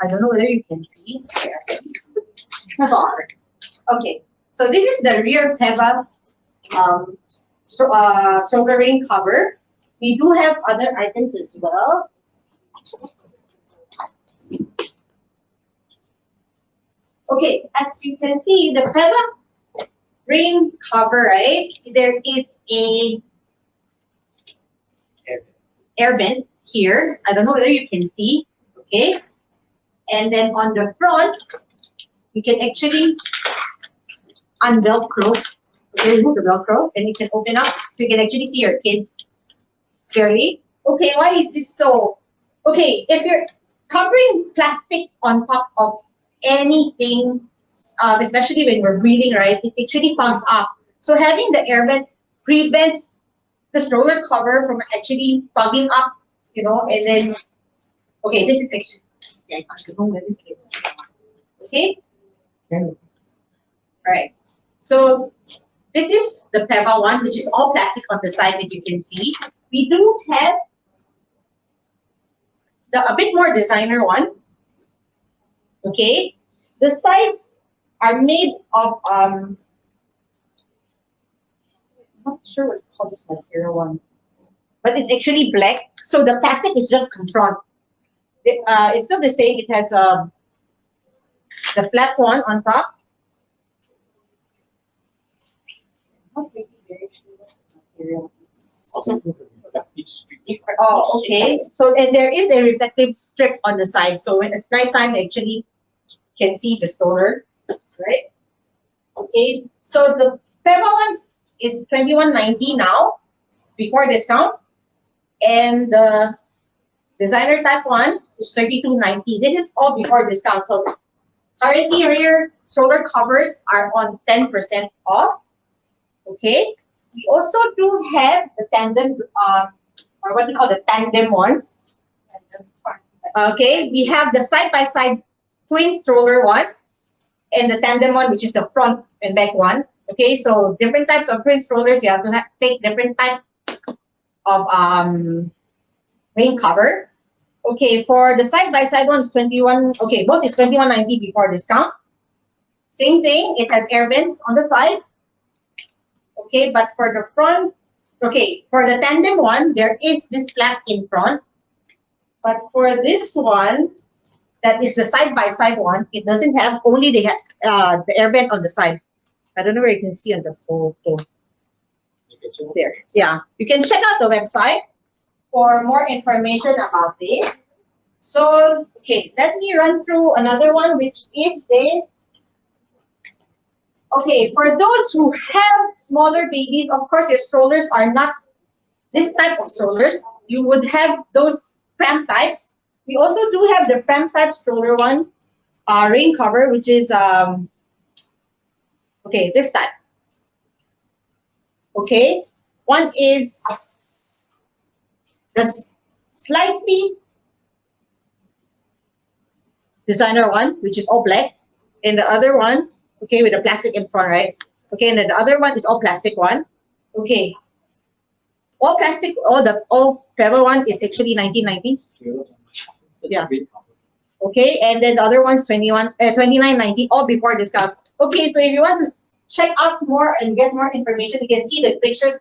I don't know whether you can see. Okay, so this is the rear PEVA stroller rain cover. We do have other items as well. Okay, as you can see, the PEVA rain cover, right? There is a air vent here. I don't know whether you can see. Okay, and then on the front, you can actually unvelcro. Okay, remove the velcro, and you can open up so you can actually see your kids clearly. Okay, why is this so? Okay, if you're covering plastic on top of anything, especially when we're breathing, right, it actually fogs up. So having the air vent prevents the stroller cover from actually fogging up, you know, and then, okay, this is actually, yeah, I don't know whether it's, okay? All right, so this is the PEVA one, which is all plastic on the side, as you can see. We do have a bit more designer one, okay? The sides are made of, I'm not sure what to call this material one, but it's actually black. So the plastic is just in front. It's still the same. It has the flat one on top. Not really very sure what the material is. Oh, okay. So and there is a reflective strip on the side. So when it's nighttime, actually can see the stroller, right? Okay. So the PEVA one is $21.90 now, before discount, and the designer type one is $32.90. This is all before discount. So currently, rear stroller covers are on 10% off. Okay. We also do have the tandem, or what we call the tandem ones. Okay. We have the side-by-side twin stroller one, and the tandem one, which is the front and back one. Okay, so different types of twin strollers, you have to take different type of rain cover. Okay, for the side-by-side one is 21, okay, both is $21.90 before discount. Same thing, it has air vents on the side. Okay, but for the front, okay, for the tandem one, there is this flap in front. But for this one, that is the side-by-side one, it doesn't have, only they have the air vent on the side. I don't know where you can see on the photo. There, yeah. You can check out the website for more information about this. So, okay, let me run through another one, which is this. Okay, for those who have smaller babies, of course, your strollers are not this type of strollers. You would have those pram types. We also do have the pram type stroller one, rain cover, which is okay, this type. Okay, one is the slightly designer one, which is all black, and the other one, okay, with the plastic in front, right? Okay, and then the other one is all plastic one. Okay, all plastic, all PEVA one is actually $19.90. Yeah. Okay, and then the other one's $29.90, all before discount. Okay, so if you want to check out more and get more information, you can see the pictures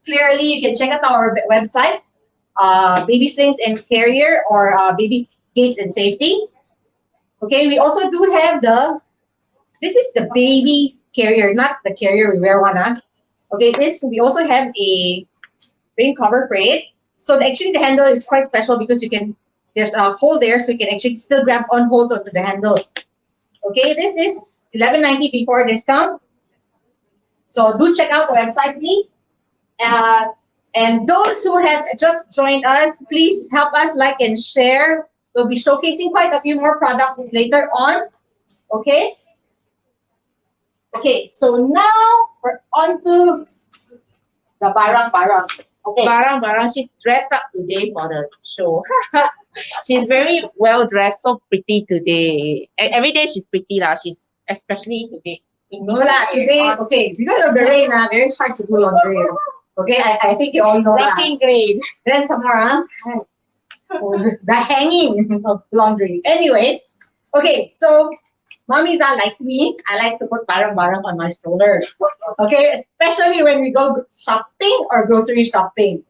clearly. You can check out our website, Baby Slings and Carrier, or Baby Gates and Safety. Okay, we also do have this is the baby carrier, not the carrier we wear one. Okay, we also have a rain cover for it. So actually the handle is quite special because you can there's a hole there, so you can actually still grab on hold onto the handles. Okay, this is $11.90 before discount. So do check out the website, please. And those who have just joined us, please help us like and share. We'll be showcasing quite a few more products later on. Okay. Okay, so now we're on to the barang. Okay. Barang, she's dressed up today for the show. She's very well dressed, so pretty today. Every day she's pretty lah. She's especially today. No lah, today, okay, because of the rain, very hard to do laundry. Okay, I think you all know that. Rocking green. Then some more, the hanging of laundry. Anyway, okay, so mommies are like me. I like to put barang on my stroller. Okay, especially when we go shopping or grocery shopping.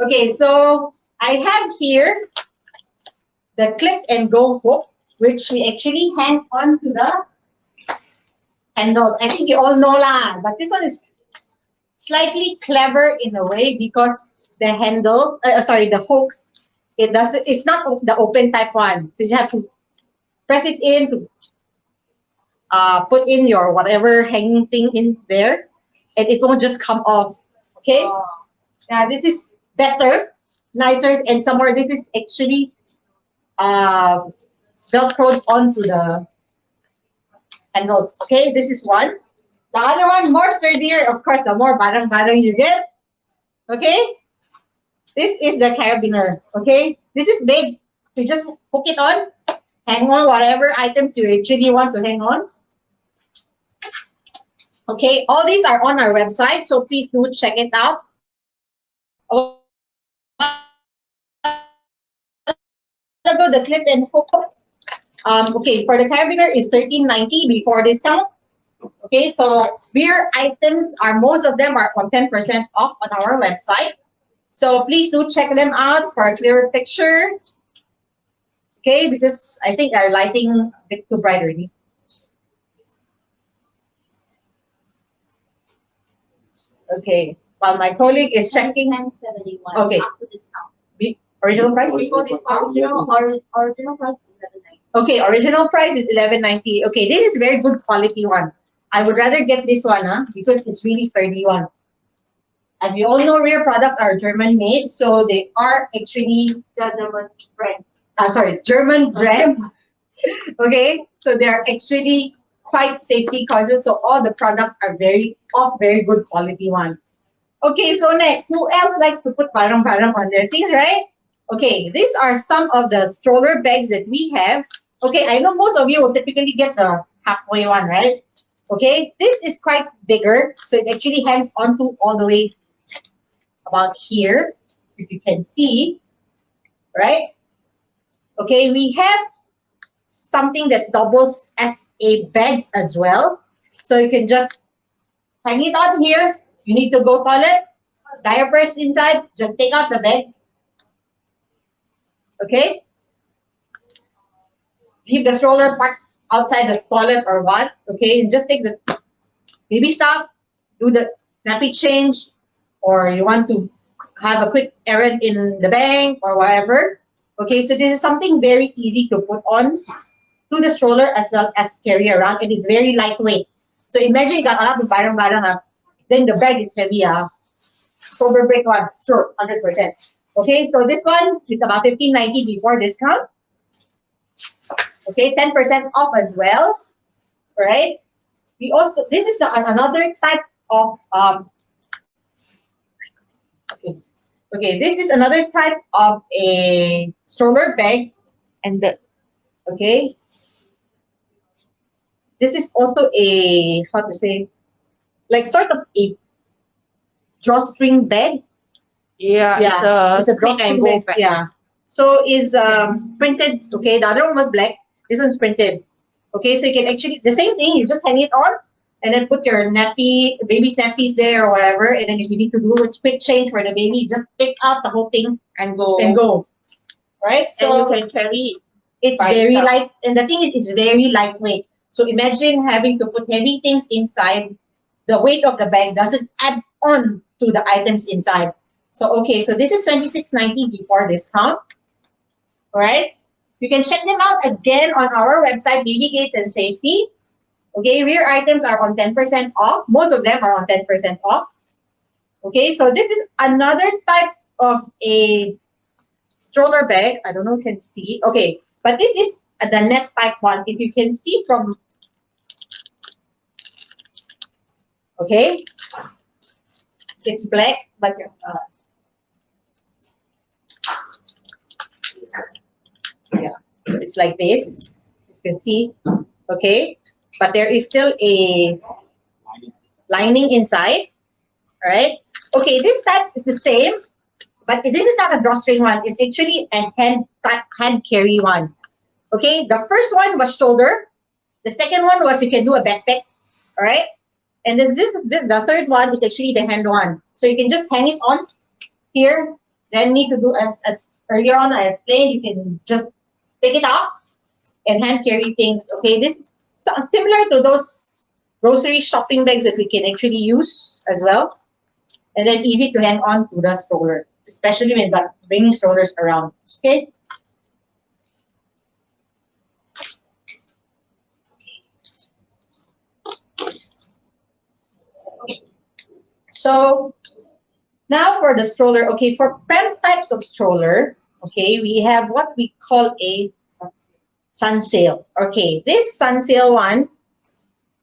Okay, so I have here the clip and go hook, which we actually hang on to the handles. I think you all know lah, but this one is slightly clever in a way because the handle, the hooks, it's not the open type one. So you have to press it in to put in your whatever hanging thing in there, and it won't just come off. Okay. Now this is better, nicer, and somewhere this is actually velcroed onto the handles. Okay, this is one. The other one, more sturdier, of course, the more barang you get. Okay, this is the carabiner. Okay, this is big. You just hook it on, hang on whatever items you actually want to hang on. Okay, all these are on our website, so please do check it out. The clip and hook. Okay, for the carabiner is $13.90 before discount. Okay, so beer items most of them are on 10% off on our website. So please do check them out for a clearer picture. Okay, because I think our lighting a bit too bright already. Okay, while my colleague is checking. $10.71. Okay. After discount. Original price? Before discount, original price is $11.90. Okay, original price is $11.90. Okay, this is very good quality one. I would rather get this one, because it's really sturdy one. As you all know, rear products are German made, so they are actually German brand. German brand. Okay, so they are actually quite safety conscious, so all the products are very good quality one. Okay, so next, who else likes to put barang on their things, right? Okay, these are some of the stroller bags that we have. Okay, I know most of you will typically get the halfway one, right? Okay, this is quite bigger, so it actually hangs onto all the way about here, if you can see, right? Okay, we have something that doubles as a bag as well. So you can just hang it on here. You need to go toilet, diapers inside, just take out the bag. Okay? Leave the stroller parked outside the toilet or what. Okay, and just take the baby stuff, do the nappy change, or you want to have a quick errand in the bank or whatever. Okay, so this is something very easy to put on to the stroller as well as carry around. It is very lightweight. So imagine you got a lot of barang, then the bag is heavy. Sober break one, sure, 100%. Okay, so this one is about $15.90 before discount. Okay, 10% off as well. Right? We also, this is another type of okay, this is another type of a stroller bag, and okay, this is also a, how to say, like sort of a drawstring bag. Yeah, it's a drawstring bag. bag. Yeah, so is printed. Okay, the other one was black. This one's printed. Okay, so you can actually the same thing. You just hang it on, and then put your baby's nappies there or whatever. And then if you need to do a quick change for the baby, just pick out the whole thing And go. and go. Right? And So you can carry it. it's by very itself. light, and the thing is, it's very lightweight. So imagine having to put heavy things inside. The weight of the bag doesn't add on to the items inside. So okay, so this is $26.90 before discount. Alright? You can check them out again on our website, Baby Gates and Safety. Okay, rear items are on 10% off. Most of them are on 10% off. Okay, so this is another type of a stroller bag. I don't know if you can see. Okay, but this is the net type one. If you can see from, okay, it's black, but yeah, it's like this. You can see, okay, but there is still a lining inside. All right. Okay, this type is the same, but this is not a drawstring one. It's actually a hand carry one. Okay, the first one was shoulder. The second one was you can do a backpack. All right, and then the third one is actually the hand one. So you can just hang it on here. Then need to do as earlier on I explained. You can just take it off and hand carry things. Okay, this is similar to those grocery shopping bags that we can actually use as well. And then easy to hang on to the stroller, especially when bringing strollers around. Okay. So now for the stroller. Okay, for PEM types of stroller, okay, we have what we call a sun sail. Okay, this sun sail one,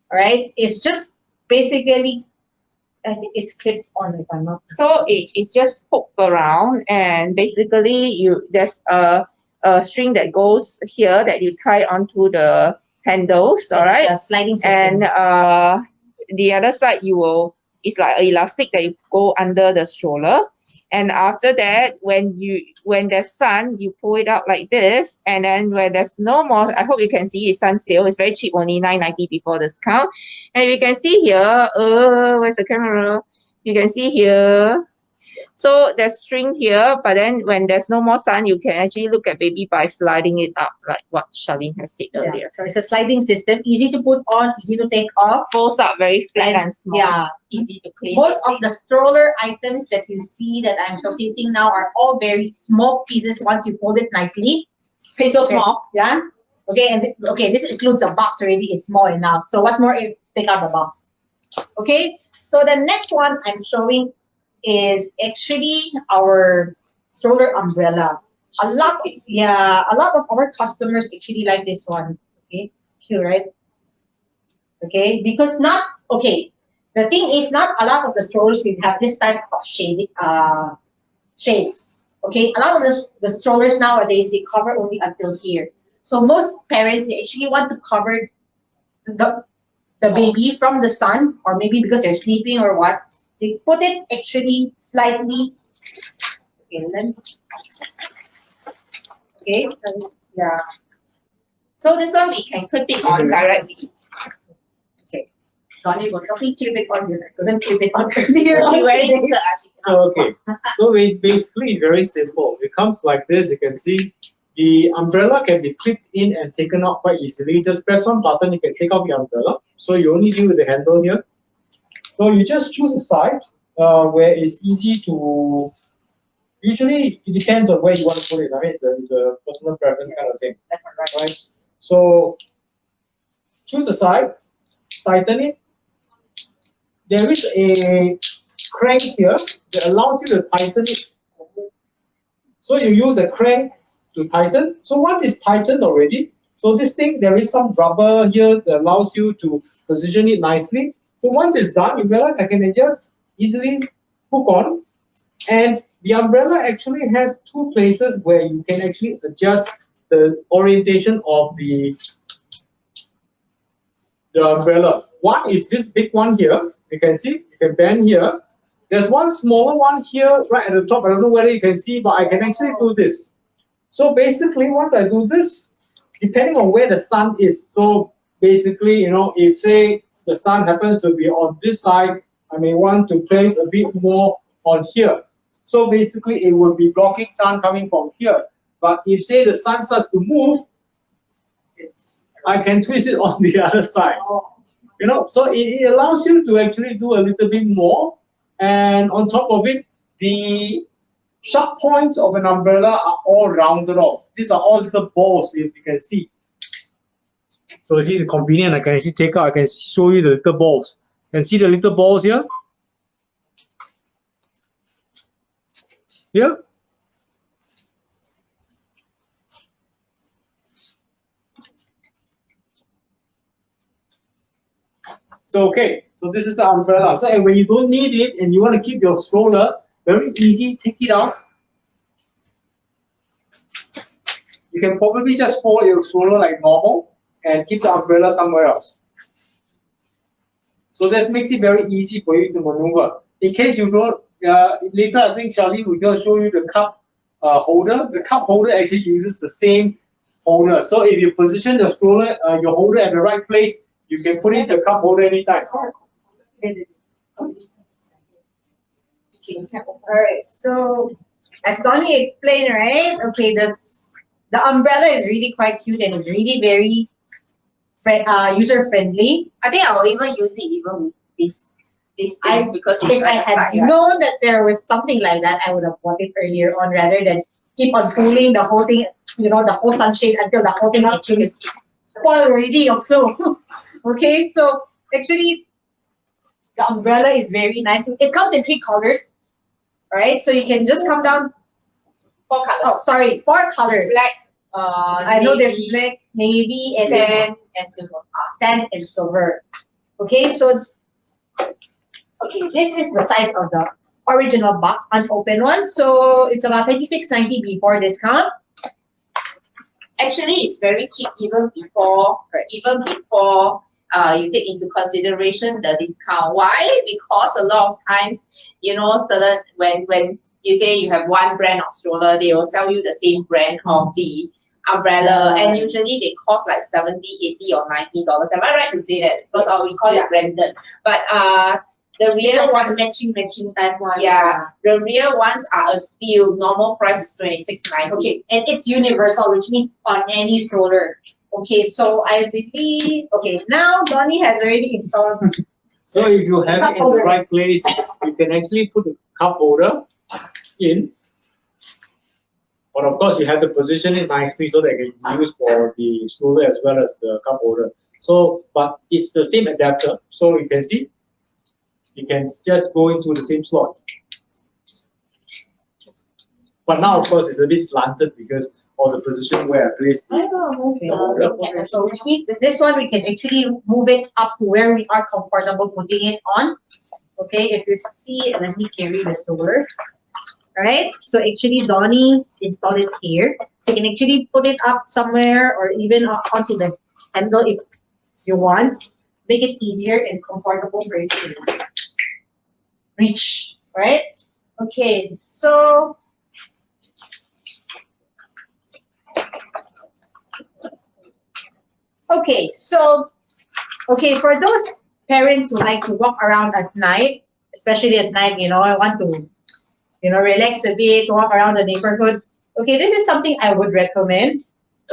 all right, is just basically, I think it's clipped on if I'm not. So it's just hooked around, and basically there's a string that goes here that you tie onto the handles, all right? The sliding system. And the other side it's like an elastic that you go under the stroller. And after that, when there's sun, you pull it out like this. And then when there's no more, I hope you can see it's sun sale. It's very cheap, only $9.90 before discount. And you can see here, where's the camera? You can see here. So there's string here, but then when there's no more sun, you can actually look at baby by sliding it up, like what Charlene has said earlier. Yeah, so it's a sliding system, easy to put on, easy to take off. Folds up very flat and small. Yeah. Easy to clean. Most of the stroller items that you see that I'm showcasing now are all very small pieces once you fold it nicely. Okay, so Okay. small. Yeah. Okay, and okay, this includes a box already. It's small enough. So what more if take out the box? Okay. So the next one I'm showing is actually our stroller umbrella. A lot of our customers actually like this one. Okay, cute, right? Okay, because the thing is not a lot of the strollers will have this type of shades. Okay, a lot of the strollers nowadays, they cover only until here. So most parents, they actually want to cover the baby from the sun, or maybe because they're sleeping or what. They put it actually slightly. Okay, yeah. So this one we can clip it on directly. Okay. Sonny was talking clip it on this. I couldn't clip it on earlier. She wearing skirt. So okay, so it's basically very simple. It comes like this. You can see the umbrella can be clipped in and taken out quite easily. Just press one button, you can take out the umbrella. So you only deal with the handle here. So you just choose a side where it's easy to. Usually it depends on where you want to put it. I mean, it's a personal preference kind of thing, right? So choose a side, tighten it. There is a crank here that allows you to tighten it. So you use the crank to tighten. So once it's tightened already, so this thing, there is some rubber here that allows you to position it nicely. So once it's done, you realize I can just easily hook on. And the umbrella actually has two places where you can actually adjust the orientation of the umbrella. One is this big one here. You can see, you can bend here. There's one smaller one here right at the top. I don't know whether you can see, but I can actually do this. So basically, once I do this, depending on where the sun is, so basically, if say the sun happens to be on this side, I may want to place a bit more on here. So basically, it will be blocking sun coming from here. But if say the sun starts to move, I can twist it on the other side. So it allows you to actually do a little bit more. And on top of it, the sharp points of an umbrella are all rounded off. These are all little balls, if you can see. So you see the convenient, I can actually take out, I can show you the little balls. You can see the little balls here? Here? So okay, so this is the umbrella. So and when you don't need it and you want to keep your stroller, very easy, take it out. You can probably just fold your stroller like normal and keep the umbrella somewhere else. So that makes it very easy for you to maneuver. In case you don't, later I think Charlie will going to show you the cup holder. The cup holder actually uses the same holder. So if you position the stroller, your holder at the right place, you can put in the cup holder anytime. Alright, so as Donnie explained, right? Okay, the umbrella is really quite cute and it's really very user friendly. I think I will even use it even with this thing because it's If I had known that there was something like that, I would have bought it earlier on rather than keep on pulling the whole thing, you know, the whole sunshade until the whole thing actually spoiled already also. Okay, so actually the umbrella is very nice. It comes in 3 colors, right? So you can just come down. 4 colors. Oh, sorry, 4 colors. Black, I know there's black, navy, and sand, and silver. Sand and silver. Okay, so this is the size of the original box, unopened one. So it's about $26.90 before discount. Actually, it's very cheap even before you take into consideration the discount. Why? Because a lot of times, you know, when you say you have one brand of stroller, they will sell you the same brand of the umbrella, and usually they cost like $70, $80, or $90. Am I right to say that? Because we call it branded. But the real ones, matching type one. yeah, the real ones are a steal. Normal price is $26.90. Okay, and it's universal, which means on any stroller. Okay, so I believe, okay, now Donnie has already installed. So if you have it in the right place, you can actually put the cup holder in. But of course, you have to position it nicely so that it can be used for the stroller as well as the cup holder. So, but it's the same adapter. So you can see, you can just go into the same slot. But now, of course, it's a bit slanted because of the position where I placed the holder. So which means that this one we can actually move it up to where we are comfortable putting it on. Okay, if you see, let me carry this over. Alright, so actually Donnie installed it here. So you can actually put it up somewhere or even onto the handle if you want. Make it easier and comfortable for you to reach. Right? Okay, so for those parents who like to walk around at night, especially at night, you know, I want to, you know, relax a bit, walk around the neighborhood. Okay, this is something I would recommend.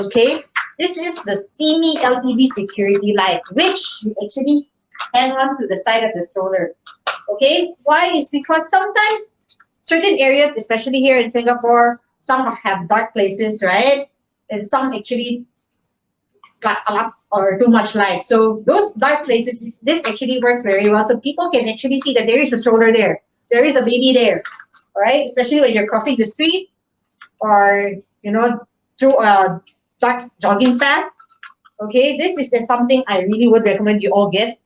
Okay, this is the semi LED security light, which you actually hang on to the side of the stroller. Okay, why? Is because sometimes certain areas, especially here in Singapore, some have dark places, right? And some actually got a lot or too much light. So those dark places, this actually works very well. So people can actually see that there is a stroller there. There is a baby there. All right, especially when you're crossing the street or, you know, through a dark jogging path. Okay, this is something I really would recommend you all get.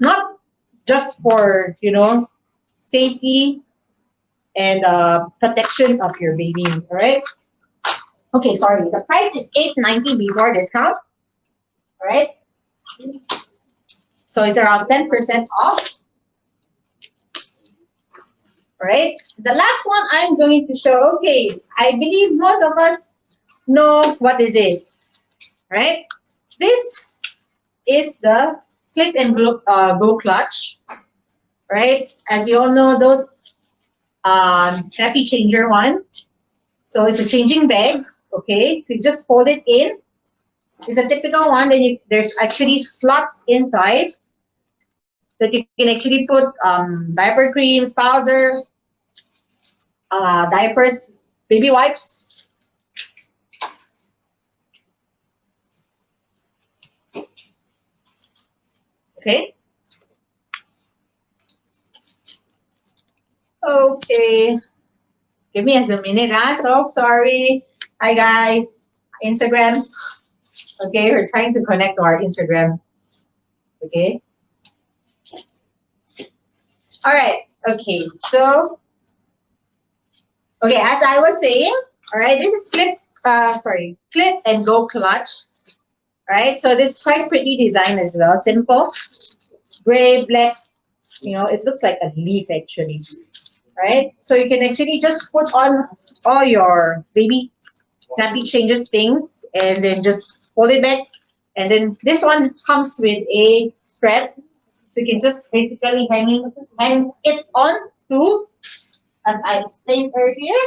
Not just for, you know, safety and protection of your baby. All right. Okay, sorry. The price is $8.90 before discount. All right. So it's around 10% off. Right? The last one I'm going to show, okay, I believe most of us know what this is, right? This is the clip and go clutch, right? As you all know, those nappy changer one. So it's a changing bag, okay? So you just fold it in. It's a typical one. Then there's actually slots inside that you can actually put diaper creams, powder, diapers, baby wipes. Okay. Okay. Give me a minute. So sorry. Hi guys. Instagram. Okay, we're trying to connect to our Instagram. Okay. All right. Okay. So, okay, as I was saying, all right, this is clip and go clutch. All right. So this is quite pretty design as well. Simple, gray, black. You know, it looks like a leaf actually. Right? So you can actually just put on all your baby nappy changes things and then just hold it back. And then this one comes with a strap. So you can just basically hang it on to, as I explained earlier.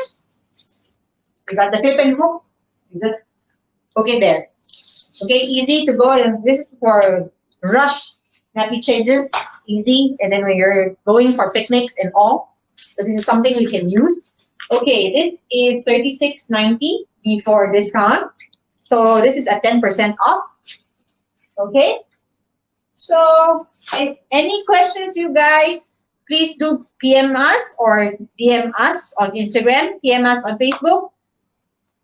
You got the clip and hook. You just hook it there. Okay, easy to go. And this is for rush nappy changes. Easy. And then when you're going for picnics and all. So this is something we can use. Okay, this is $36.90 before discount. So this is at 10% off. Okay. So if any questions, you guys, please do PM us or DM us on Instagram, PM us on Facebook,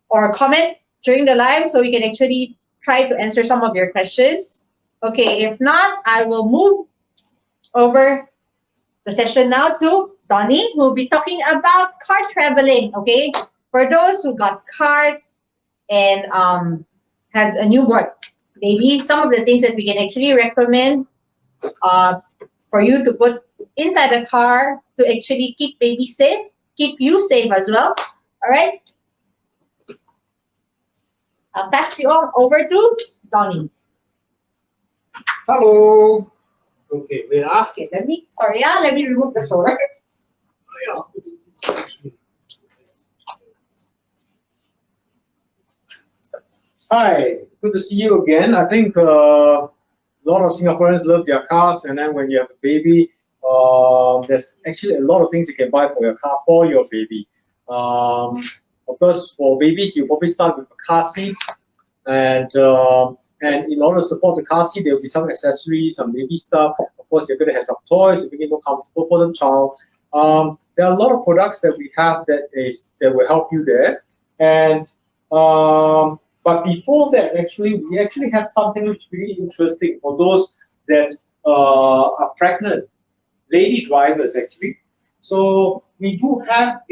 or comment during the live so we can actually try to answer some of your questions. Okay, if not, I will move over the session now to Donnie, who will be talking about car traveling, okay? For those who got cars and has a newborn baby, some of the things that we can actually recommend for you to put inside the car to actually keep baby safe, keep you safe as well, all right? I'll pass you on over to Donnie. Hello. Okay, wait. Okay, let me remove the stroller. Hi, good to see you again. I think a lot of Singaporeans love their cars, and then when you have a baby, there's actually a lot of things you can buy for your car for your baby. Of course, for babies, you probably start with a car seat, and in order to support the car seat, there will be some accessories, some baby stuff. Of course, you're going to have some toys to make it more comfortable for the child. There are a lot of products that we have that will help you there. And but before that, we actually have something which is really interesting for those that are pregnant, lady drivers actually. So we do have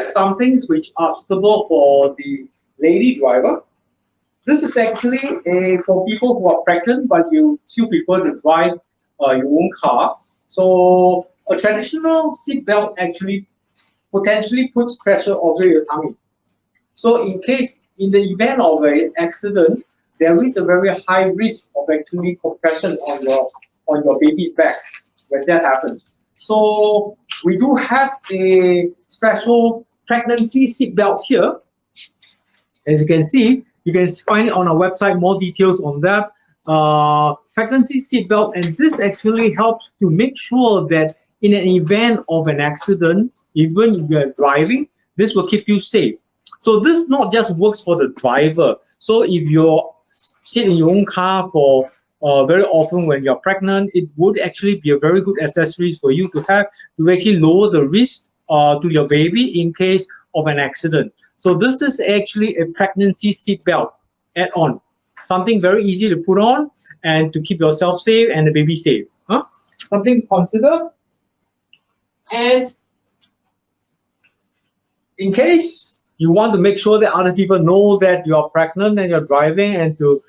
some things which are suitable for the lady driver. This is actually for people who are pregnant, but you still prefer to drive your own car. So a traditional seat belt actually potentially puts pressure over your tummy. So in the event of an accident, there is a very high risk of actually compression on your baby's back when that happens. So we do have a special pregnancy seat belt here. As you can see, you can find it on our website, more details on that. Pregnancy seat belt, and this actually helps to make sure that in an event of an accident, even if you're driving, this will keep you safe. So this not just works for the driver. So if you're sitting in your own car for very often when you're pregnant, it would actually be a very good accessories for you to have to actually lower the risk to your baby in case of an accident. So this is actually a pregnancy seat belt add-on. Something very easy to put on and to keep yourself safe and the baby safe. Something to consider. And in case you want to make sure that other people know that you are pregnant and you're driving, and to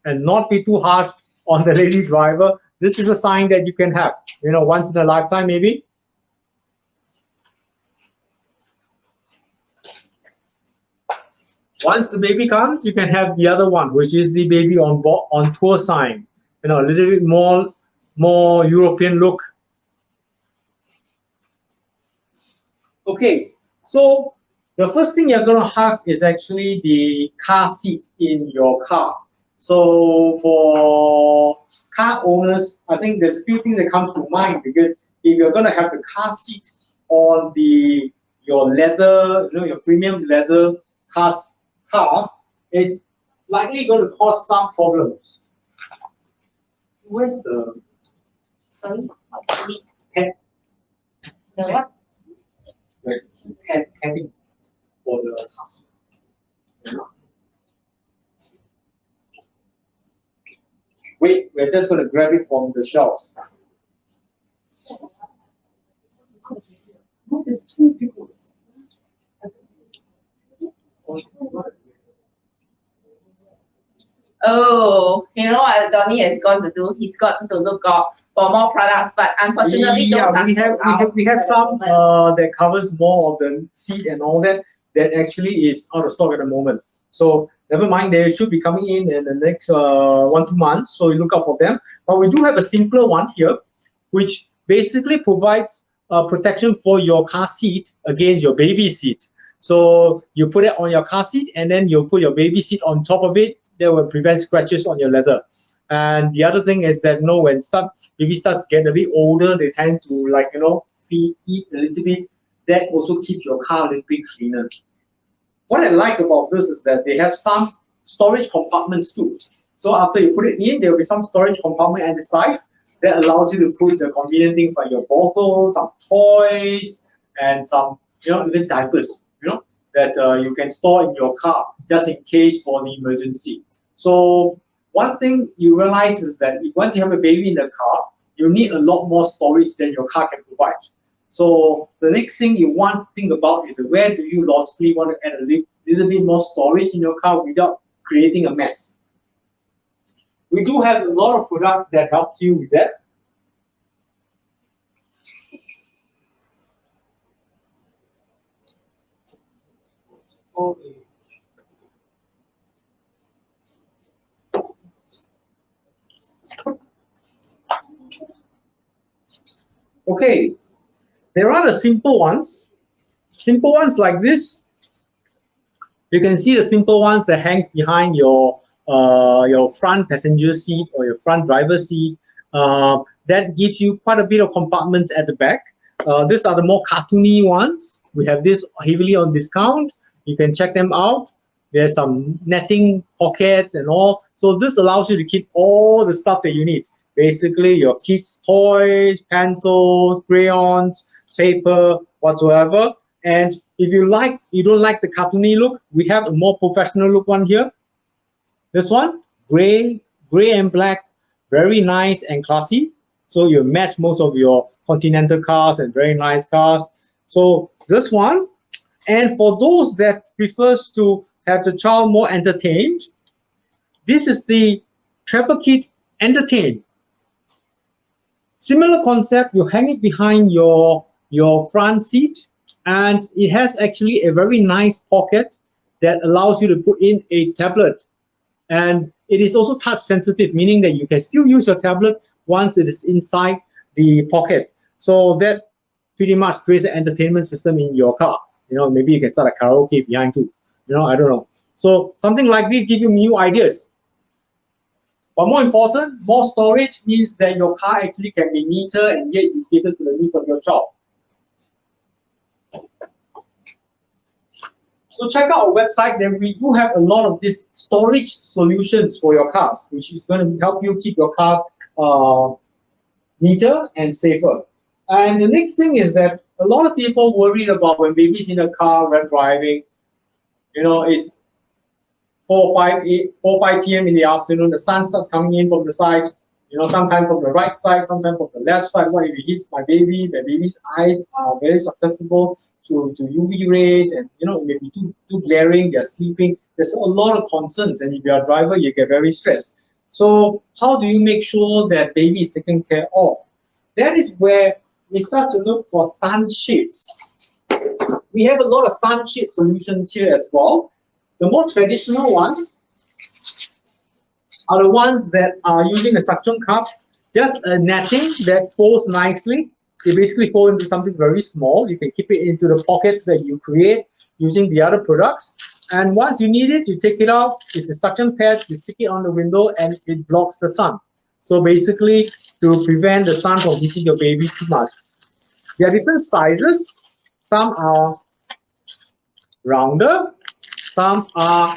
and not be too harsh on the lady driver, this is a sign that you can have, once in a lifetime maybe. Once the baby comes, you can have the other one, which is the baby on tour sign. A little bit more European look. Okay, so the first thing you're going to have is actually the car seat in your car. So for car owners, I think there's a few things that comes to mind, because if you're going to have the car seat on your leather, your premium leather car, it's likely going to cause some problems. Where's the Sorry. head? The what? Heading for the car seat. Wait, we're just going to grab it from the shelves. No, there's two people. Oh, you know what Donnie is going to do? He's got to look out for more products, but unfortunately, those are sold out. we have some that covers more of the seat and all that actually is out of stock at the moment. So never mind, they should be coming in the next 1-2 months. So you look out for them. But we do have a simpler one here, which basically provides protection for your car seat against your baby seat. So you put it on your car seat, and then you put your baby seat on top of it. That will prevent scratches on your leather. And the other thing is that when baby starts to get a bit older, they tend to eat a little bit. That also keeps your car a little bit cleaner. What I like about this is that they have some storage compartments too. So after you put it in, there will be some storage compartment at the side that allows you to put the convenient things like your bottles, some toys, and some even diapers, that you can store in your car just in case for the emergency. So one thing you realize is that once you have a baby in the car, you need a lot more storage than your car can provide. So the next thing you want to think about is where do you logically want to add a little bit more storage in your car without creating a mess. We do have a lot of products that help you with that. Okay, there are the simple ones. Simple ones like this. You can see the simple ones that hang behind your front passenger seat or your front driver seat. That gives you quite a bit of compartments at the back. These are the more cartoony ones. We have this heavily on discount. You can check them out. There's some netting pockets and all. So this allows you to keep all the stuff that you need. Basically, your kids' toys, pencils, crayons, paper, whatsoever. And if you don't like the cartoony look, we have a more professional look one here. This one, gray and black, very nice and classy. So you match most of your Continental cars and very nice cars. So this one, and for those that prefers to have the child more entertained, this is the Travel Kit Entertain. Similar concept, you hang it behind your front seat, and it has actually a very nice pocket that allows you to put in a tablet. And it is also touch sensitive, meaning that you can still use your tablet once it is inside the pocket. So that pretty much creates an entertainment system in your car. Maybe you can start a karaoke behind too. I don't know. So something like this gives you new ideas. But more important, more storage means that your car actually can be neater and yet you cater to the needs of your child. So check out our website. Then we do have a lot of these storage solutions for your cars, which is going to help you keep your cars neater and safer. And the next thing is that a lot of people worried about when baby's in a car when driving. It's 4 or 5 p.m. in the afternoon. The sun starts coming in from the side. Sometimes from the right side, sometimes from the left side. What if it hits my baby? My baby's eyes are very susceptible to UV rays, and it may be too glaring. They're sleeping. There's a lot of concerns, and if you're a driver, you get very stressed. So how do you make sure that baby is taken care of? That is where we start to look for sun shades. We have a lot of sun shade solutions here as well. The more traditional ones are the ones that are using a suction cup, just a netting that folds nicely. They basically fold into something very small. You can keep it into the pockets that you create using the other products. And once you need it, you take it out. It's a suction pad. You stick it on the window, and it blocks the sun. So basically, to prevent the sun from hitting your baby too much. There are different sizes. Some are rounder, some are,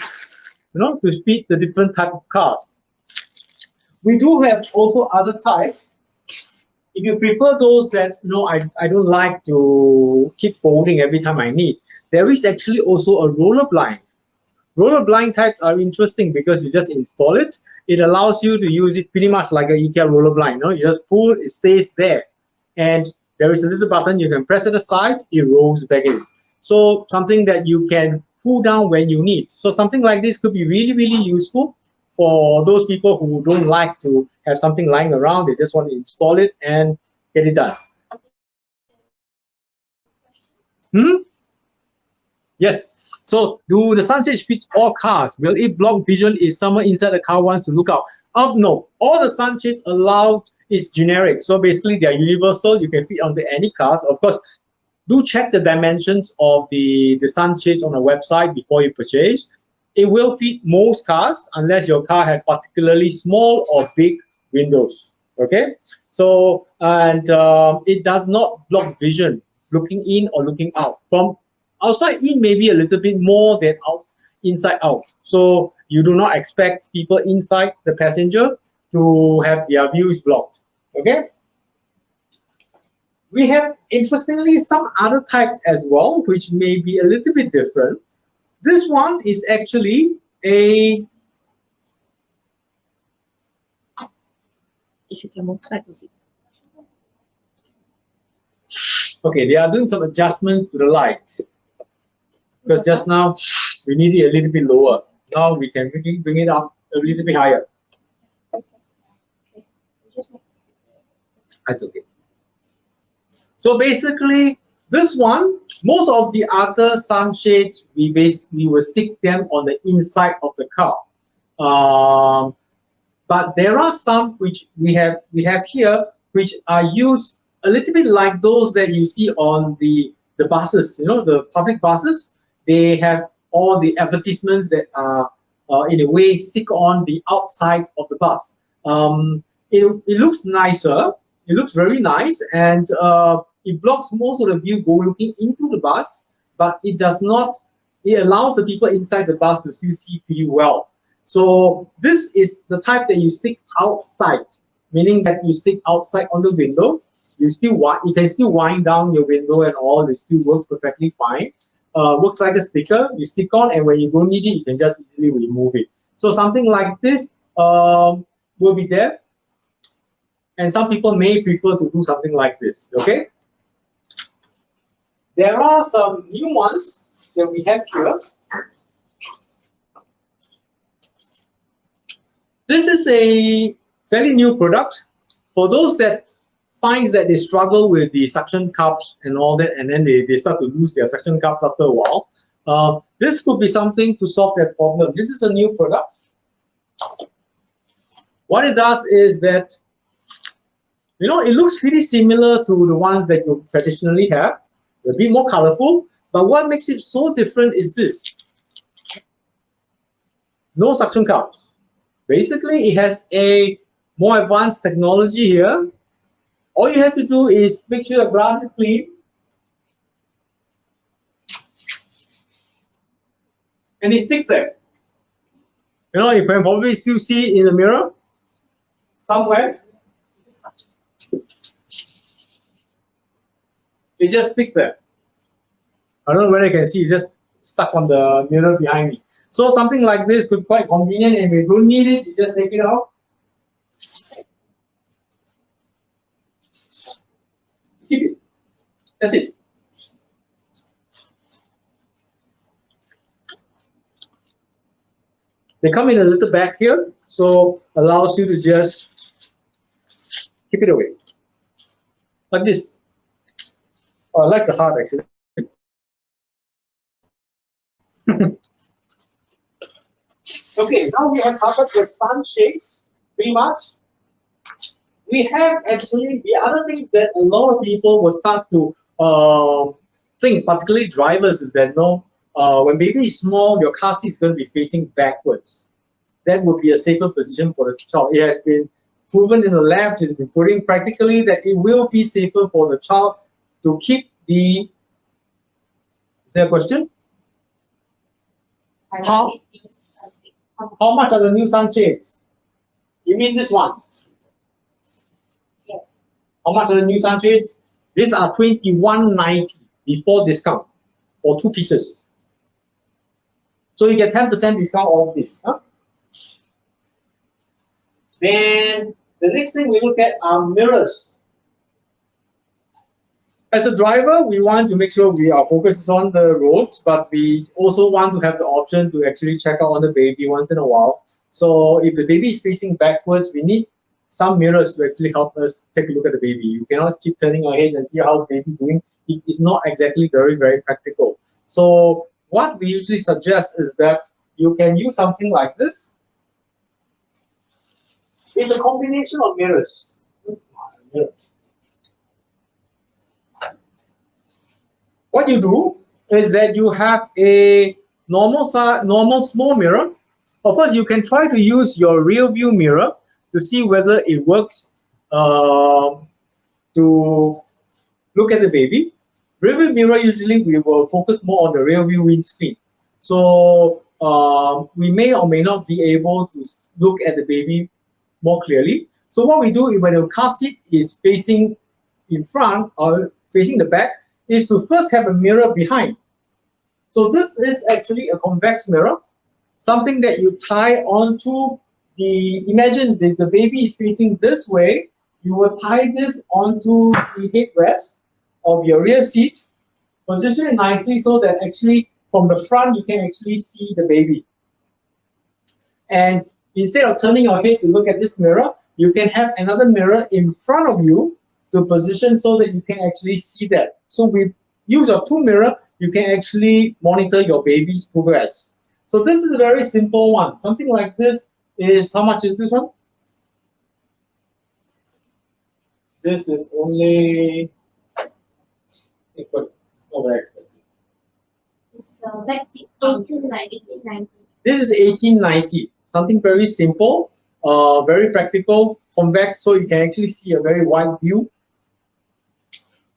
to fit the different type of cars. We do have also other types. If you prefer those that, I don't like to keep folding every time I need, there is actually also a roller blind. Roller blind types are interesting because you just install it. It allows you to use it pretty much like an IKEA roller blind. You just pull, it stays there. And there is a little button, you can press it aside, it rolls back in. So something that you can pull down when you need. So something like this could be really, really useful for those people who don't like to have something lying around. They just want to install it and get it done. Yes. So, do the sunshades fit all cars? Will it block vision if someone inside the car wants to look out? No. All the sunshades allowed is generic. So basically, they are universal. You can fit onto any cars. Of course, do check the dimensions of the sunshades on the website before you purchase. It will fit most cars unless your car has particularly small or big windows. Okay. So, and it does not block vision looking in or looking out. From outside in, maybe a little bit more than inside out. So you do not expect people inside the passenger to have their views blocked. Okay. We have, interestingly, some other types as well, which may be a little bit different. This one is actually a. If you can move back to see. Okay, they are doing some adjustments to the light. Because just now we need it a little bit lower. Now we can bring it up a little bit higher. That's okay. So basically, this one, most of the other sunshades, we will stick them on the inside of the car. But there are some which we have here, which are used a little bit like those that you see on the buses, the public buses. They have all the advertisements that are, in a way, stick on the outside of the bus. It looks nicer. It looks very nice, and it blocks most of the view looking into the bus, but it does not. It allows the people inside the bus to still see pretty well. So this is the type that you stick outside, meaning that you stick outside on the window. You can still wind down your window and all. It still works perfectly fine. Looks like a sticker. You stick on, and when you don't need it, you can just easily remove it. So something like this will be there. And some people may prefer to do something like this. Okay. There are some new ones that we have here. This is a fairly new product. For those that finds that they struggle with the suction cups and all that, and then they start to lose their suction cups after a while, this could be something to solve that problem. This is a new product. What it does is that, it looks pretty similar to the ones that you traditionally have. They're a bit more colorful, but what makes it so different is this. No suction cups. Basically, it has a more advanced technology here. All you have to do is make sure the glass is clean. And it sticks there. You can probably still see it in the mirror somewhere. It just sticks there. I don't know whether you can see, it's just stuck on the mirror behind me. So something like this could be quite convenient, and if you don't need it, you just take it out. Keep it. That's it. They come in a little bag here, so allows you to just keep it away. Like this. Oh, I like the heart actually. Okay, now we have covered the sunshades pretty much. We have actually the other things that a lot of people will start to think, particularly drivers, is that when baby is small, your car seat is going to be facing backwards. That would be a safer position for the child. It has been proven in the lab, it's been putting practically that it will be safer for the child to keep the. Is there a question? How much are the new sunshades? You mean this one? Yes. How much are the new sunshades? These are $21.90 before discount for 2 pieces. So you get 10% discount off this. Huh? Then the next thing we look at are mirrors. As a driver, we want to make sure our focus is on the roads, but we also want to have the option to actually check out on the baby once in a while. So if the baby is facing backwards, we need some mirrors to actually help us take a look at the baby. You cannot keep turning our head and see how the baby is doing. It is not exactly very, very practical. So what we usually suggest is that you can use something like this. It's a combination of mirrors. What you do is that you have a normal small mirror. Of course, you can try to use your rear view mirror to see whether it works to look at the baby. Rear view mirror, usually we will focus more on the rear view windscreen. So we may or may not be able to look at the baby more clearly. So what we do when the car seat is facing in front or facing the back is to first have a mirror behind. So this is actually a convex mirror, something that you tie onto the, imagine the baby is facing this way, you will tie this onto the headrest of your rear seat, position it nicely so that actually from the front you can actually see the baby. And instead of turning your head to look at this mirror, you can have another mirror in front of you to position so that you can actually see that. So with use of 2 mirrors, you can actually monitor your baby's progress. So this is a very simple one. Something like this is, how much is this one? This is only, it's not very expensive. It's back seat 1890. This is $18.90. Something very simple, very practical, convex, so you can actually see a very wide view.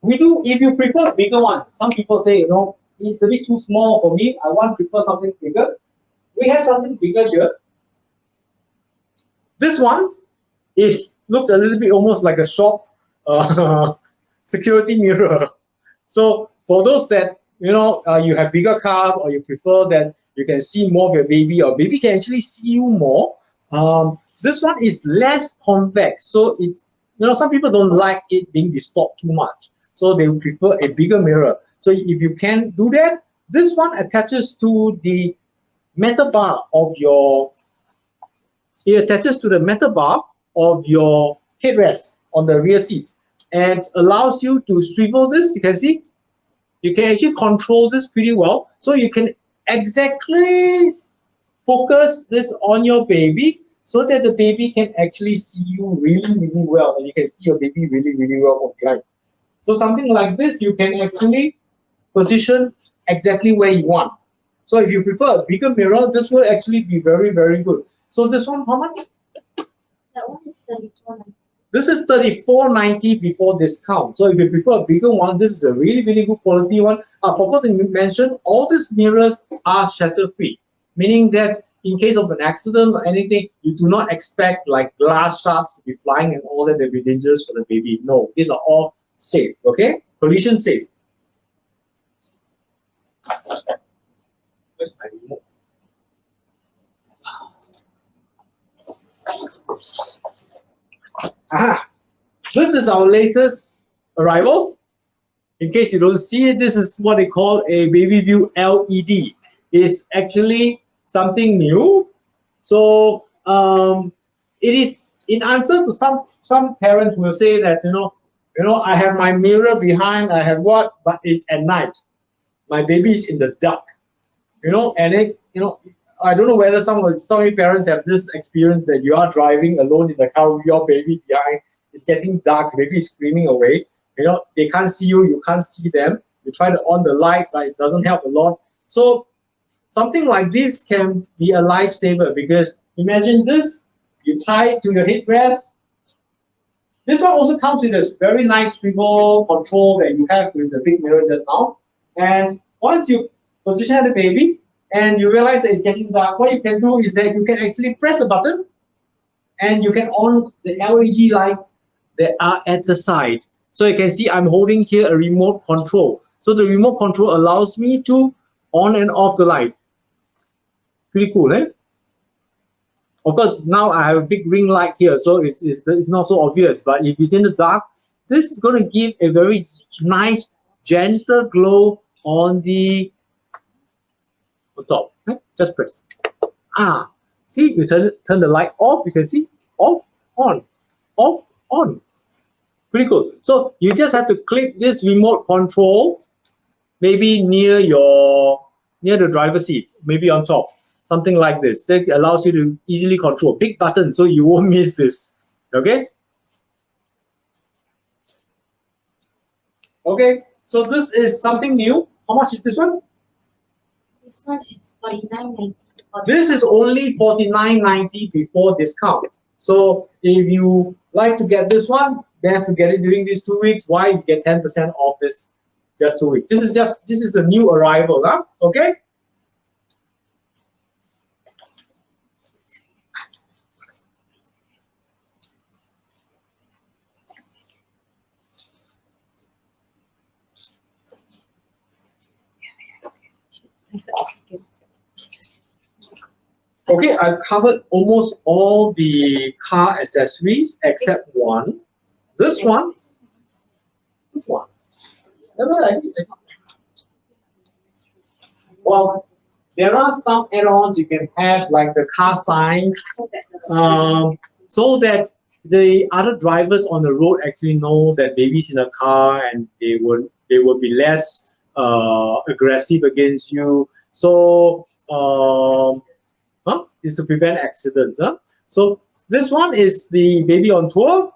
We do, if you prefer a bigger one, some people say, you know, it's a bit too small for me, I want to prefer something bigger. We have something bigger here. This one looks a little bit almost like a shop security mirror. So for those that, you know, you have bigger cars or you prefer that you can see more of your baby or baby can actually see you more, this one is less convex. So it's, you know, some people don't like it being distorted too much. So they prefer a bigger mirror. So if you can do that, this one attaches to the metal bar of your, it attaches to the metal bar of your headrest on the rear seat and allows you to swivel this. You can see, you can actually control this pretty well. So you can exactly focus this on your baby so that the baby can actually see you really, really well. And you can see your baby really, really well from behind. So something like this, you can actually position exactly where you want. So if you prefer a bigger mirror, this will actually be very, very good. So this one, how much? That one is $34.90. This is $34.90 before discount. So if you prefer a bigger one, this is a really, really good quality one. I forgot to mention, all these mirrors are shatter-free, meaning that in case of an accident or anything, you do not expect like glass shards to be flying and all that will be dangerous for the baby. No, these are all safe, okay? Collision safe. Where's my remote? This is our latest arrival. In case you don't see it, this is what they call a Baby View LED. It's actually something new. So it is in answer to some parents will say that, you know, I have my mirror behind, I have what, but it's at night. My baby is in the dark, you know, and it, you know, I don't know whether some parents have this experience that you are driving alone in the car with your baby behind. It's getting dark, baby is screaming away. You know, they can't see you, you can't see them. You try to on the light, but it doesn't help a lot. So something like this can be a lifesaver because imagine this, you tie it to your headrest, This one also comes with a very nice swivel control that you have with the big mirror just now. And once you position the baby and you realize that it's getting dark, what you can do is that you can actually press the button and you can on the LED lights that are at the side. So you can see I'm holding here a remote control. So the remote control allows me to on and off the light. Pretty cool, eh? Of course, now I have a big ring light here, so it's not so obvious. But if it's in the dark, this is going to give a very nice, gentle glow on the top. Eh? Just press. Ah, see, you turn the light off. You can see off, on, off, on. Pretty cool. So you just have to click this remote control, maybe near the driver's seat, maybe on top. Something like this. That allows you to easily control. Big button, so you won't miss this. Okay? Okay, so this is something new. How much is this one? This one is $49.90. This is only $49.90 before discount. So if you like to get this one, best to get it during these 2 weeks. Why? You get 10% off this just 2 weeks. This is a new arrival, huh? Okay? Okay, I've covered almost all the car accessories except one. This one. Which one? Well, there are some add-ons you can have, like the car signs, so that the other drivers on the road actually know that baby's in a car and they will be less aggressive against you. So is to prevent accidents. So this one is the baby on tour,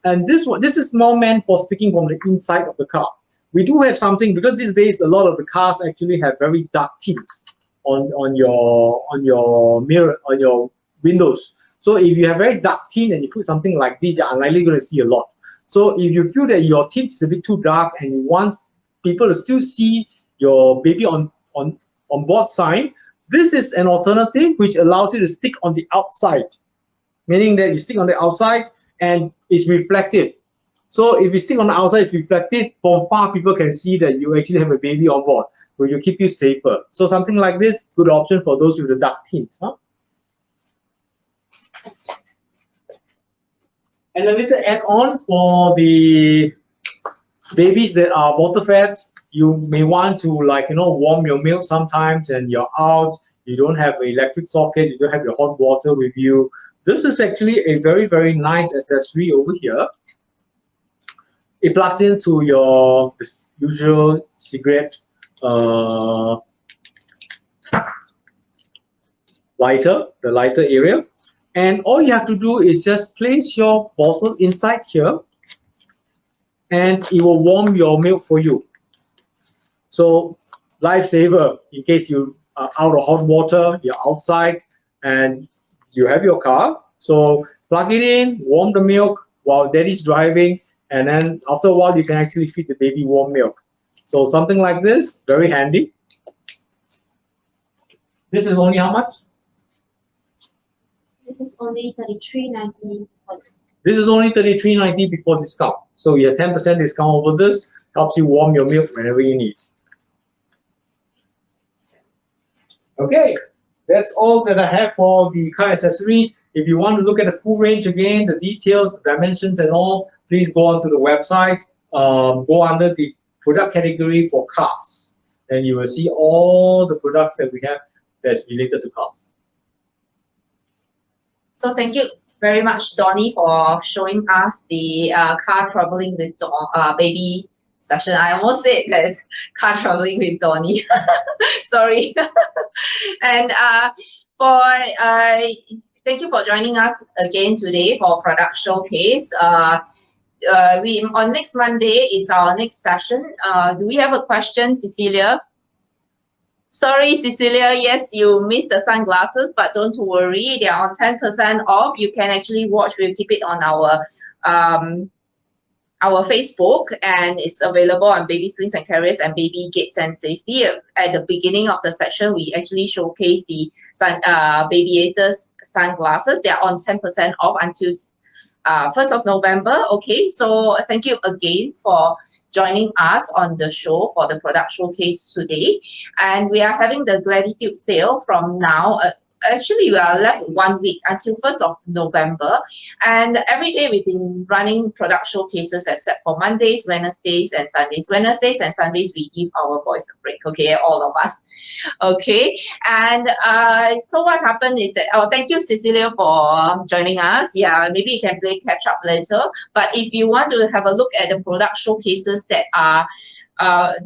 and this is more meant for sticking from the inside of the car. We do have something, because these days a lot of the cars actually have very dark tint on your mirror, on your windows. So if you have very dark tint and you put something like this, you're unlikely going to see a lot. So if you feel that your tint is a bit too dark and you want people to still see your baby on board sign, this is an alternative which allows you to stick on the outside, meaning that you stick on the outside and it's reflective. So if you stick on the outside, it's reflective. From far, people can see that you actually have a baby on board, which will keep you safer. So something like this, good option for those with the dark tint. And a little add-on for the babies that are water-fed. You may want to, warm your milk sometimes and you're out, you don't have an electric socket, you don't have your hot water with you. This is actually a very, very nice accessory over here. It plugs into your usual cigarette lighter, the lighter area. And all you have to do is just place your bottle inside here and it will warm your milk for you. So, lifesaver in case you are out of hot water, you're outside, and you have your car. So, plug it in, warm the milk while daddy's driving, and then after a while, you can actually feed the baby warm milk. So, something like this, very handy. This is only how much? This is only $33.90. This is only $33.90 before discount. So, you have 10% discount over this, helps you warm your milk whenever you need. Okay, that's all that I have for the car accessories. If you want to look at the full range again, the details, the dimensions and all, please go onto the website, go under the product category for cars. And you will see all the products that we have that's related to cars. So thank you very much, Donnie, for showing us the car traveling with baby session. I almost said that car traveling with Donnie. Sorry. And thank you for joining us again today for product showcase. On next Monday is our next session. Do we have a question, Cecilia? Sorry, Cecilia, yes, you missed the sunglasses, but don't worry, they are on 10% off. You can actually watch, we'll keep it on our our Facebook, and it's available on Baby Slings and Carriers and Baby Gates and Safety. At the beginning of the section, we actually showcase the Babiators sunglasses. They are on 10% off until 1st of November. Okay, so thank you again for joining us on the show for the product showcase today. And we are having the gratitude sale from now. Actually, we are left with 1 week until 1st of November. And every day we've been running product showcases except for Mondays, Wednesdays, and Sundays. Wednesdays and Sundays, we give our voice a break, okay, all of us. Okay, and so what happened is that, thank you, Cecilia, for joining us. Yeah, maybe you can play catch up later. But if you want to have a look at the product showcases that are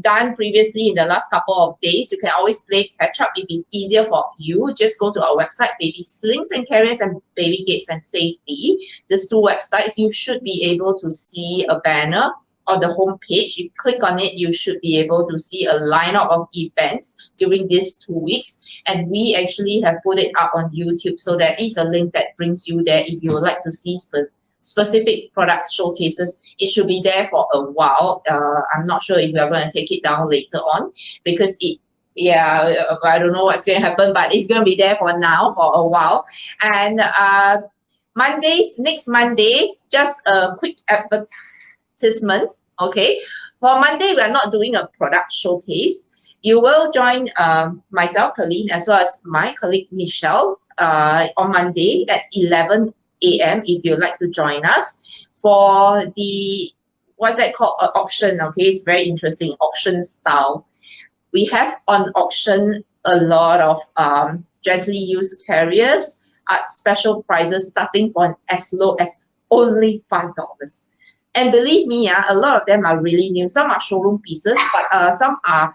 done previously in the last couple of days, you can always play catch up. If it's easier for you, just go to our website, Baby Slings and Carriers and Baby Gates and Safety. These two websites, you should be able to see a banner on the home page. You click on it, you should be able to see a lineup of events during these 2 weeks. And we actually have put it up on YouTube. So there is a link that brings you there if you would like to see specific product showcases. It should be there for a while. I'm not sure if we are going to take it down later on because I don't know what's going to happen, but it's going to be there for now for a while. And next Monday, just a quick advertisement. Okay, for Monday, we are not doing a product showcase. You will join myself, Colleen, as well as my colleague Michelle on Monday at 11 a.m. if you'd like to join us for the, what's that called, auction. Okay, it's very interesting, auction style. We have on auction a lot of gently used carriers at special prices starting from as low as only $5. And believe me, a lot of them are really new. Some are showroom pieces, but some are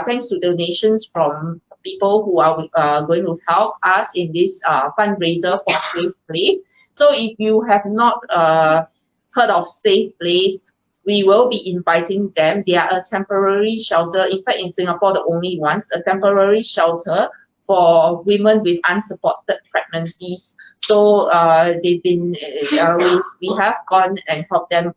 thanks to donations from people who are going to help us in this fundraiser for Safe Place. So if you have not heard of Safe Place, we will be inviting them. They are a temporary shelter. In fact, in Singapore, the only ones, a temporary shelter for women with unsupported pregnancies. So they've been, we have gone and helped them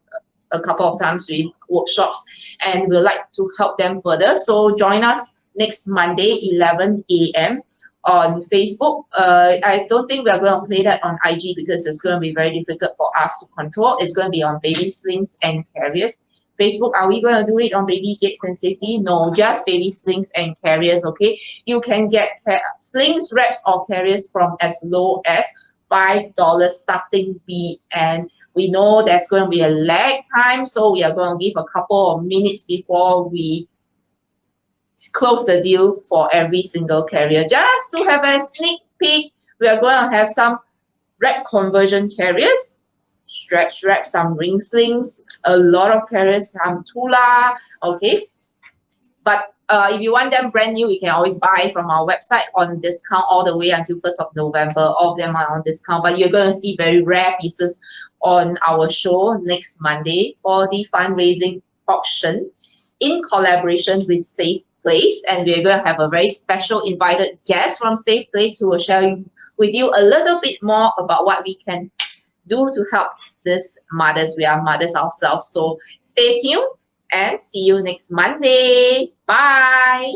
a couple of times with workshops, and we'd like to help them further. So join us next Monday, 11 a.m. on Facebook. I don't think we're going to play that on IG because it's going to be very difficult for us to control. It's going to be on Baby Slings and Carriers. Facebook, are we going to do it on Baby Gates and Safety? No, just Baby Slings and Carriers, okay? You can get slings, wraps, or carriers from as low as $5 starting fee. And we know there's going to be a lag time, so we are going to give a couple of minutes before we close the deal for every single carrier. Just to have a sneak peek, we are going to have some wrap conversion carriers, stretch wrap, some ring slings, a lot of carriers, some tula, okay? But if you want them brand new, you can always buy from our website on discount all the way until 1st of November. All of them are on discount, but you're going to see very rare pieces on our show next Monday for the fundraising auction in collaboration with Safe Place. And we're going to have a very special invited guest from Safe Place who will share with you a little bit more about what we can do to help these mothers. We are mothers ourselves. So stay tuned and see you next Monday. Bye.